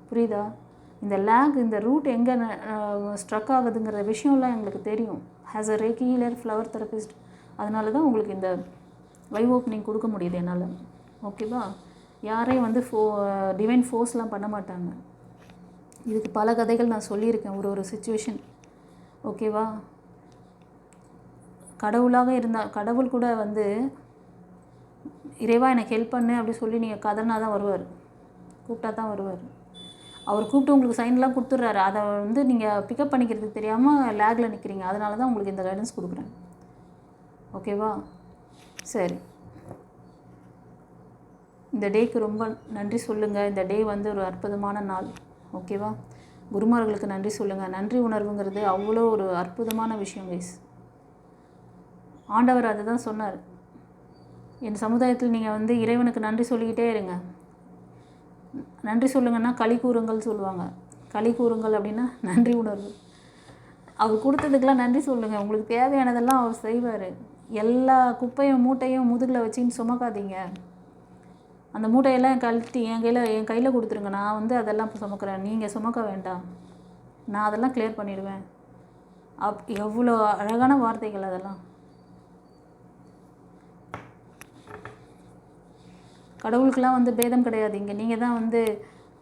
புரியுதா? இந்த ரூட் எங்கே ஸ்ட்ரக் ஆகுதுங்கிற விஷயம்லாம் எங்களுக்கு தெரியும். As a reiki healer, flower therapist, அதனால தான் உங்களுக்கு இந்த லைவ் ஓப்பனிங் கொடுக்க முடியுது என்னால். ஓகேவா? யாரையும் வந்து டிவைன் ஃபோர்ஸ்லாம் பண்ண மாட்டாங்க. இதுக்கு பல கதைகள் நான் சொல்லியிருக்கேன், ஒரு சுச்சுவேஷன். ஓகேவா? கடவுளாக இருந்தால் கடவுள் கூட வந்து இறைவா எனக்கு ஹெல்ப் பண்ணு அப்படி சொல்லி நீங்கள் கதனா தான் வருவார், கூப்பிட்டா தான் வருவார். அவர் கூப்பிட்டு உங்களுக்கு சைன்லாம் கொடுத்துட்றாரு. அதை வந்து நீங்கள் பிக்கப் பண்ணிக்கிறதுக்கு தெரியாமல் லேகில் நிற்கிறீங்க. அதனால தான் உங்களுக்கு இந்த கைடன்ஸ் கொடுக்குறேன். ஓகேவா? சரி, இந்த டேக்கு ரொம்ப நன்றி சொல்லுங்கள். இந்த டே வந்து ஒரு அற்புதமான நாள். ஓகேவா? குருமார்களுக்கு நன்றி சொல்லுங்கள். நன்றி உணர்வுங்கிறது அவ்வளோ ஒரு அற்புதமான விஷயம் கைஸ். ஆண்டவர் அதை தான் சொன்னார். என் சமுதாயத்தில் நீங்கள் வந்து இறைவனுக்கு நன்றி சொல்லிக்கிட்டே இருங்க. நன்றி சொல்லுங்கன்னா களி கூறுங்கள் சொல்லுவாங்க. களி கூறுங்கள் அப்படின்னா நன்றி உணர்வு. அவர் கொடுத்ததுக்கெல்லாம் நன்றி சொல்லுங்கள். உங்களுக்கு தேவையானதெல்லாம் அவர் செய்வார். எல்லா குப்பையும் மூட்டையும் முதுகில் வச்சின்னு சுமக்காதீங்க. அந்த மூட்டையெல்லாம் கழட்டி என் கையில் கொடுத்துருங்க. நான் வந்து அதெல்லாம் சுமக்கிறேன், நீங்கள் சுமக்க வேண்டாம், நான் அதெல்லாம் கிளியர் பண்ணிடுவேன். எவ்வளோ அழகான வார்த்தைகள் அதெல்லாம். கடவுளுக்கெல்லாம் வந்து பேதம் கிடையாது இங்கே. நீங்கள் தான் வந்து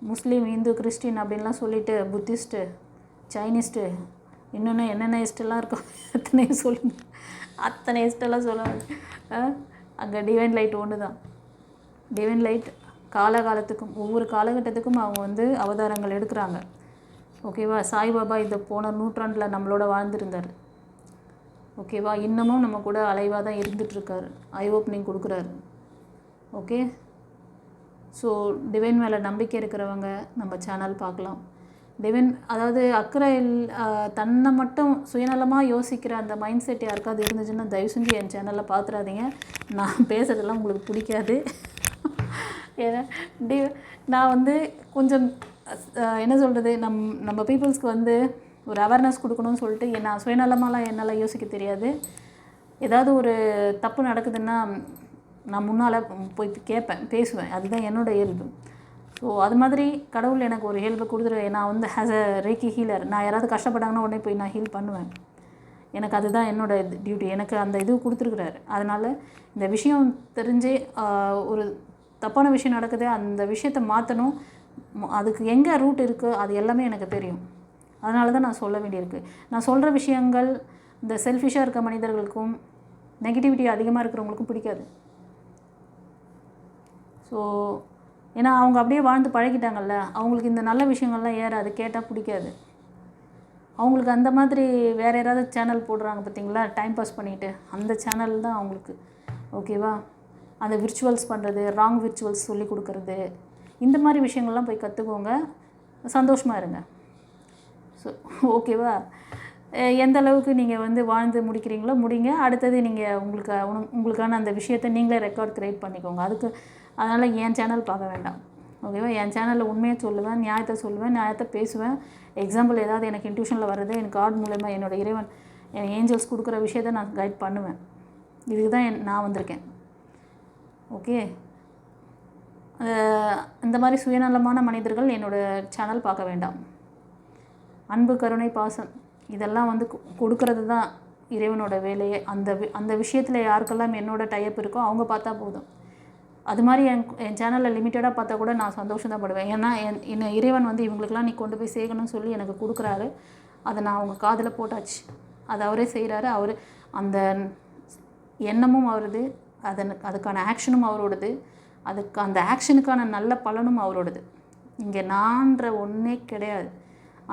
முஸ்லீம், இந்து, கிறிஸ்டின் அப்படின்லாம் சொல்லிவிட்டு புத்திஸ்ட்டு, சைனீஸ்ட்டு, இன்னொன்று என்னென்ன இஸ்டெல்லாம் இருக்கும் அத்தனையும் சொல்லுங்க. அத்தனை இஸ்டெல்லாம் சொல்லாது. அங்கே டிவைன் லைட் ஒன்று தான். டிவைன் லைட் காலகாலத்துக்கும் ஒவ்வொரு காலகட்டத்துக்கும் அவங்க வந்து அவதாரங்கள் எடுக்கிறாங்க. ஓகேவா? சாய்பாபா இந்த போன நூற்றாண்டில் நம்மளோட வாழ்ந்துருந்தார். ஓகேவா? இன்னமும் நம்ம கூட அலைவாக தான் இருந்துகிட்ருக்காரு. ஐ ஓப்பனிங் கொடுக்குறாரு. ஓகே? ஸோ டிவைன் மேலே நம்பிக்கை இருக்கிறவங்க நம்ம சேனல் பார்க்கலாம். டிவைன் அதாவது அக்கறை தன்னை மட்டும் சுயநலமாக யோசிக்கிற அந்த மைண்ட் செட் யாருக்காவது இருந்துச்சுன்னா தயவு செஞ்சு என் சேனலில் பார்த்துறாதீங்க. நான் பேசுகிறதெல்லாம் உங்களுக்கு பிடிக்காது. ஏன்னா நான் வந்து கொஞ்சம் என்ன சொல்கிறது, நம்ம பீப்புள்ஸ்க்கு வந்து ஒரு அவேர்னஸ் கொடுக்கணும்னு சொல்லிட்டு நான் சுயநலமாலாம் என்னால் யோசிக்க தெரியாது. ஏதாவது ஒரு தப்பு நடக்குதுன்னா நான் முன்னால் போய் கேட்பேன், பேசுவேன். அதுதான் என்னோடய இயல்பு. ஸோ அது மாதிரி கடவுள் எனக்கு ஒரு ஹெல்ப்பை கொடுத்துரு. நான் வந்து ஆஸ் அ ரேக்கி ஹீலர், நான் யாராவது கஷ்டப்பட்டாங்கன்னா உடனே போய் நான் ஹீல் பண்ணுவேன். எனக்கு அதுதான் என்னோடய டியூட்டி. எனக்கு அந்த இது கொடுத்துருக்குறாரு. அதனால் இந்த விஷயம் தெரிஞ்சு ஒரு தப்பான விஷயம் நடக்குது, அந்த விஷயத்தை மாற்றணும், அதுக்கு எங்கே ரூட் இருக்குது அது எல்லாமே எனக்கு தெரியும். அதனால தான் நான் சொல்ல வேண்டியிருக்கு. நான் சொல்கிற விஷயங்கள் இந்த செல்ஃபிஷாக இருக்க மனிதர்களுக்கும் நெகட்டிவிட்டி அதிகமாக இருக்கிறவங்களுக்கும் பிடிக்காது. ஸோ ஏன்னா அவங்க அப்படியே வாழ்ந்து பழகிட்டாங்கல்ல, அவங்களுக்கு இந்த நல்ல விஷயங்கள்லாம் ஏறாது, கேட்டால் பிடிக்காது. அவங்களுக்கு அந்த மாதிரி வேறு யாராவது சேனல் போடுறாங்க பார்த்தீங்களா, டைம் பாஸ் பண்ணிவிட்டு, அந்த சேனல் தான் அவங்களுக்கு. ஓகேவா? அந்த விர்ச்சுவல்ஸ் பண்ணுறது, ராங் விர்ச்சுவல்ஸ் சொல்லி கொடுக்குறது, இந்த மாதிரி விஷயங்கள்லாம் போய் கற்றுக்கோங்க, சந்தோஷமாக இருங்க. ஸோ ஓகேவா? எந்த அளவுக்கு நீங்கள் வந்து வாழ்ந்து முடிக்கிறீங்களோ முடிங்க. அடுத்தது நீங்கள் உங்களுக்கான அந்த விஷயத்தை நீங்களே ரெக்கார்ட் க்ரியேட் பண்ணிக்கோங்க. அதனால் என் சேனல் பார்க்க வேண்டாம். ஓகேவா? என் சேனலில் உண்மையாக சொல்லுவேன், நியாயத்தை சொல்லுவேன், நியாயத்தை பேசுவேன். எக்ஸாம்பிள் ஏதாவது எனக்கு இன்ட்யூஷனில் வருது, எனக்கு காட் மூலமா என்னோடய இறைவன் என் ஏஞ்சல்ஸ் கொடுக்குற விஷயத்தை நான் கைட் பண்ணுவேன். இதுக்கு தான் நான் வந்திருக்கேன். ஓகே? இந்த மாதிரி சுயநலமான மனிதர்கள் என்னோடய சேனல் பார்க்க வேண்டாம். அன்பு, கருணை, பாசம் இதெல்லாம் வந்து கொடுக்கறது தான் இறைவனோட வேலையே. அந்த விஷயத்தில் யாருக்கெல்லாம் என்னோடய டைப் இருக்கோ அவங்க பார்த்தா போதும். அது மாதிரி என் சேனலில் லிமிட்டடாக பார்த்தா கூட நான் சந்தோஷம் தான் படுவேன். ஏன்னா என்ன இறைவன் வந்து இவங்களுக்கெல்லாம் நீ கொண்டு போய் சேர்க்கணும்னு சொல்லி எனக்கு கொடுக்குறாரு. அதை நான் அவங்க காதில் போட்டாச்சு. அதை அவரே செய்கிறாரு. அவர் அந்த எண்ணமும் அவரது, அதுக்கான ஆக்ஷனும் அவரோடது, அந்த ஆக்ஷனுக்கான நல்ல பலனும் அவரோடது. இங்கே நான்ற ஒன்றே கிடையாது.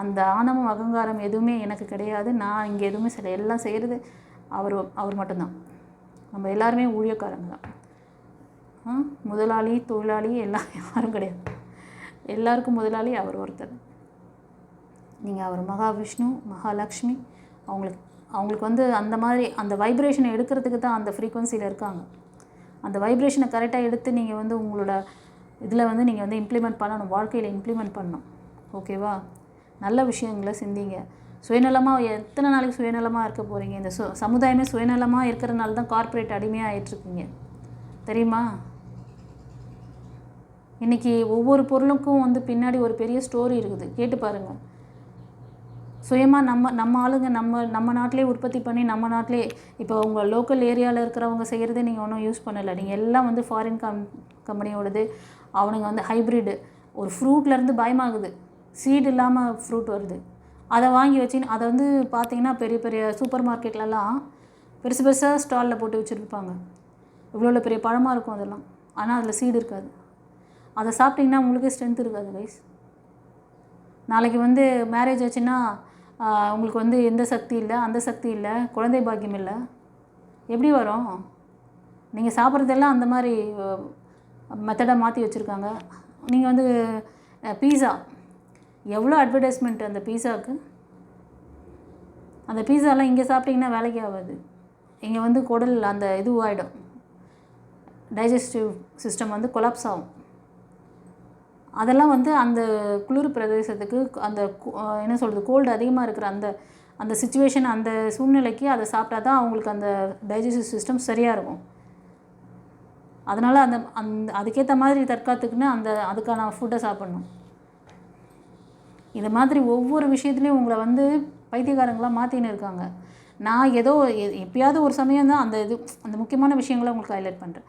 அந்த ஆணவம், அகங்காரம் எதுவுமே எனக்கு கிடையாது. நான் இங்கே எதுவுமே எல்லாம் செய்கிறது அவர் மட்டும்தான். நம்ம எல்லாருமே ஊழியக்காரங்க தான். முதலாளி தொழிலாளி எல்லாம் யாரும் கிடையாது. எல்லாருக்கும் முதலாளி அவர் ஒருத்தர். நீங்கள் அவர் மகாவிஷ்ணு மகாலட்சுமி அவங்களுக்கு வந்து அந்த மாதிரி அந்த வைப்ரேஷனை எடுக்கிறதுக்கு தான் அந்த ஃப்ரீக்குவன்சியில் இருக்காங்க. அந்த வைப்ரேஷனை கரெக்டாக எடுத்து நீங்கள் வந்து உங்களோட இதில் வந்து நீங்கள் வந்து இம்ப்ளிமெண்ட் பண்ணணும், வாழ்க்கையில் இம்ப்ளிமெண்ட் பண்ணணும். ஓகேவா? நல்ல விஷயங்களை சிந்திங்க. சுயநலமாக எத்தனை நாளைக்கு சுயநலமாக இருக்க போகிறீங்க? இந்த சமுதாயமே சுயநலமாக இருக்கிறதுனால தான் கார்ப்பரேட் அடிமையாக ஆகிட்டுருக்கீங்க, தெரியுமா? இன்றைக்கி ஒவ்வொரு பொருளுக்கும் வந்து பின்னாடி ஒரு பெரிய ஸ்டோரி இருக்குது, கேட்டு பாருங்கள். சுயமாக நம்ம ஆளுங்க நம்ம நாட்டிலே உற்பத்தி பண்ணி நம்ம நாட்டிலே இப்போ உங்கள் லோக்கல் ஏரியாவில் இருக்கிறவங்க செய்கிறதே நீங்கள் ஒன்றும் யூஸ் பண்ணலை. நீங்கள் எல்லாம் வந்து ஃபாரின் கம்பெனியோடது. அவனுங்க வந்து ஹைப்ரிடு, ஒரு ஃப்ரூட்லேருந்து பயமாகுது, சீடு இல்லாமல் ஃப்ரூட் வருது. அதை வாங்கி வச்சு அதை வந்து பார்த்திங்கன்னா பெரிய பெரிய சூப்பர் மார்க்கெட்லலாம் பெருசு பெருசாக ஸ்டாலில் போட்டு வச்சுருப்பாங்க. இவ்வளோ பெரிய பழமாக இருக்கும் அதெல்லாம், ஆனால் அதில் சீடு இருக்காது. அதை சாப்பிட்டிங்கன்னா உங்களுக்கு ஸ்ட்ரென்த் இருக்காது கைஸ். நாளைக்கு வந்து மேரேஜ் ஆச்சுன்னா உங்களுக்கு வந்து எந்த சக்தி இல்லை, அந்த சக்தி இல்லை, குழந்தை பாக்கியம் இல்லை, எப்படி வரும்? நீங்கள் சாப்பிட்றதெல்லாம் அந்த மாதிரி மெத்தடாக மாற்றி வச்சுருக்காங்க. நீங்கள் வந்து பீஸா, எவ்வளோ அட்வர்டைஸ்மெண்ட் அந்த பீஸாவுக்கு. அந்த பீஸாலாம் இங்கே சாப்பிட்டிங்கன்னா வேலைக்கு ஆகாது. இங்கே வந்து குடல் அந்த ஆகிடும், டைஜஸ்டிவ் சிஸ்டம் வந்து கொலாப்ஸ் ஆகும். அதெல்லாம் வந்து அந்த குளிர் பிரதேசத்துக்கு அந்த என்ன சொல்கிறது கோல்டு அதிகமாக இருக்கிற அந்த சிச்சுவேஷன், அந்த சூழ்நிலைக்கு அதை சாப்பிட்டா தான் அவங்களுக்கு அந்த டைஜஸ்டிவ் சிஸ்டம் சரியாக இருக்கும். அதனால் அதுக்கேற்ற மாதிரி தற்காத்துக்குன்னு அதுக்கான ஃபுட்டை சாப்பிட்ணும். இது மாதிரி ஒவ்வொரு விஷயத்துலையும் உங்களை வந்து பைத்தியக்காரங்களாக மாற்றின்னு இருக்காங்க. நான் ஏதோ எப்பயாவது ஒரு சமயம் தான் அந்த முக்கியமான விஷயங்களை உங்களுக்கு ஹைலைட் பண்ணுறேன்.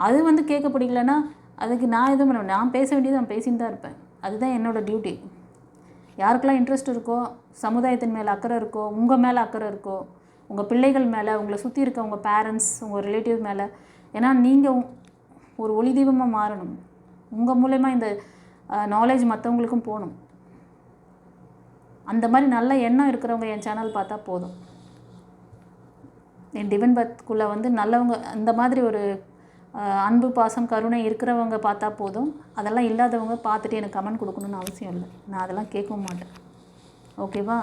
அது வந்து கேட்க பிடிக்கலன்னா அதுக்கு நான் எதுவும் பண்ணுவேன், நான் பேச வேண்டியது நான் பேசின்னு தான் இருப்பேன். அதுதான் என்னோடய டியூட்டி. யாருக்கெல்லாம் இன்ட்ரெஸ்ட் இருக்கோ, சமுதாயத்தின் மேலே அக்கறை இருக்கோ, உங்கள் மேலே அக்கறை இருக்கோ, உங்கள் பிள்ளைகள் மேலே, உங்களை சுற்றி இருக்க உங்கள் பேரண்ட்ஸ், உங்கள் ரிலேட்டிவ் மேலே, ஏன்னா நீங்கள் ஒரு ஒளி தீபமாக மாறணும். உங்கள் மூலயமா இந்த நாலேஜ் மற்றவங்களுக்கும் போகணும். அந்த மாதிரி நல்ல எண்ணம் இருக்கிறவங்க என் சேனல் பார்த்தா போதும். என் டிவைன் பர்த்குள்ளே வந்து நல்லவங்க, அந்த மாதிரி ஒரு அன்பு பாசம் கருணை இருக்கிறவங்க பார்த்தா போதும். அதெல்லாம் இல்லாதவங்க பார்த்துட்டு எனக்கு கமெண்ட் கொடுக்கணுன்னு அவசியம் இல்லை. நான் அதெல்லாம் கேட்கவும் மாட்டேன். ஓகேவா?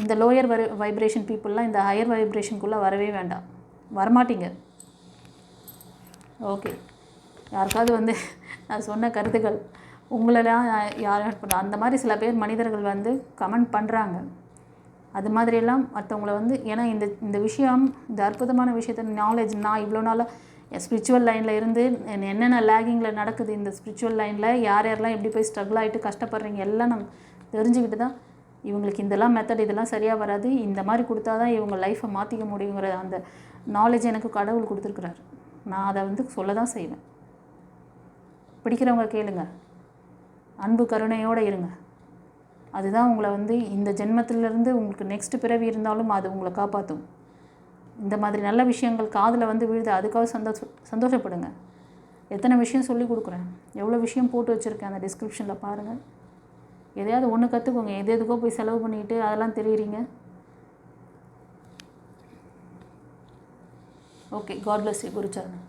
இந்த லோயர் வைப்ரேஷன் பீப்புளெலாம் இந்த ஹையர் வைப்ரேஷனுக்குள்ளே வரவே வேண்டாம், வரமாட்டீங்க. ஓகே, யாருக்காவது வந்து நான் சொன்ன கருத்துக்கள் உங்களெல்லாம் யாரும் அந்த மாதிரி சில பேர் மனிதர்கள் வந்து கமெண்ட் பண்ணுறாங்க. அது மாதிரியெல்லாம் மற்றவங்கள வந்து, ஏன்னா இந்த விஷயம், இந்த அற்புதமான விஷயத்த நாலேஜ் நான் இவ்வளோ நாளாக ஸ்பிரிச்சுவல் லைனில் இருந்து என்னென்ன லேகிங்கில் நடக்குது, இந்த ஸ்பிரிச்சுவல் லைனில் யாரெல்லாம் எப்படி போய் ஸ்ட்ரகிள் ஆகிட்டு கஷ்டப்படுறீங்க எல்லாம் நம்ம தெரிஞ்சுக்கிட்டு தான் இவங்களுக்கு இதெல்லாம் மெத்தட் இதெல்லாம் சரியாக வராது, இந்த மாதிரி கொடுத்தா தான் இவங்க லைஃப்பை மாற்றிக்க முடியுங்கிற அந்த நாலேஜ் எனக்கு கடவுள் கொடுத்துருக்குறாரு. நான் அதை வந்து சொல்ல தான் செய்வேன். பிடிக்கிறவங்க கேளுங்க, அன்பு கருணையோடு இருங்க. அதுதான் உங்களை வந்து இந்த ஜென்மத்திலேருந்து உங்களுக்கு நெக்ஸ்ட் பிறவி இருந்தாலும் அது உங்களை காப்பாற்றும். இந்த மாதிரி நல்ல விஷயங்கள் காதில் வந்து விழுது, அதுக்காக சந்தோஷப்படுங்க. எத்தனை விஷயம் சொல்லி கொடுக்குறேன், எவ்வளோ விஷயம் போட்டு வச்சுருக்கேன் அந்த டிஸ்கிரிப்ஷனில் பாருங்கள். எதையாவது ஒன்று கற்றுக்கோங்க. எதுக்கோ போய் செலவு பண்ணிவிட்டு அதெல்லாம் தெரியுறீங்க. Okay, God bless you. குருச்சரணம்.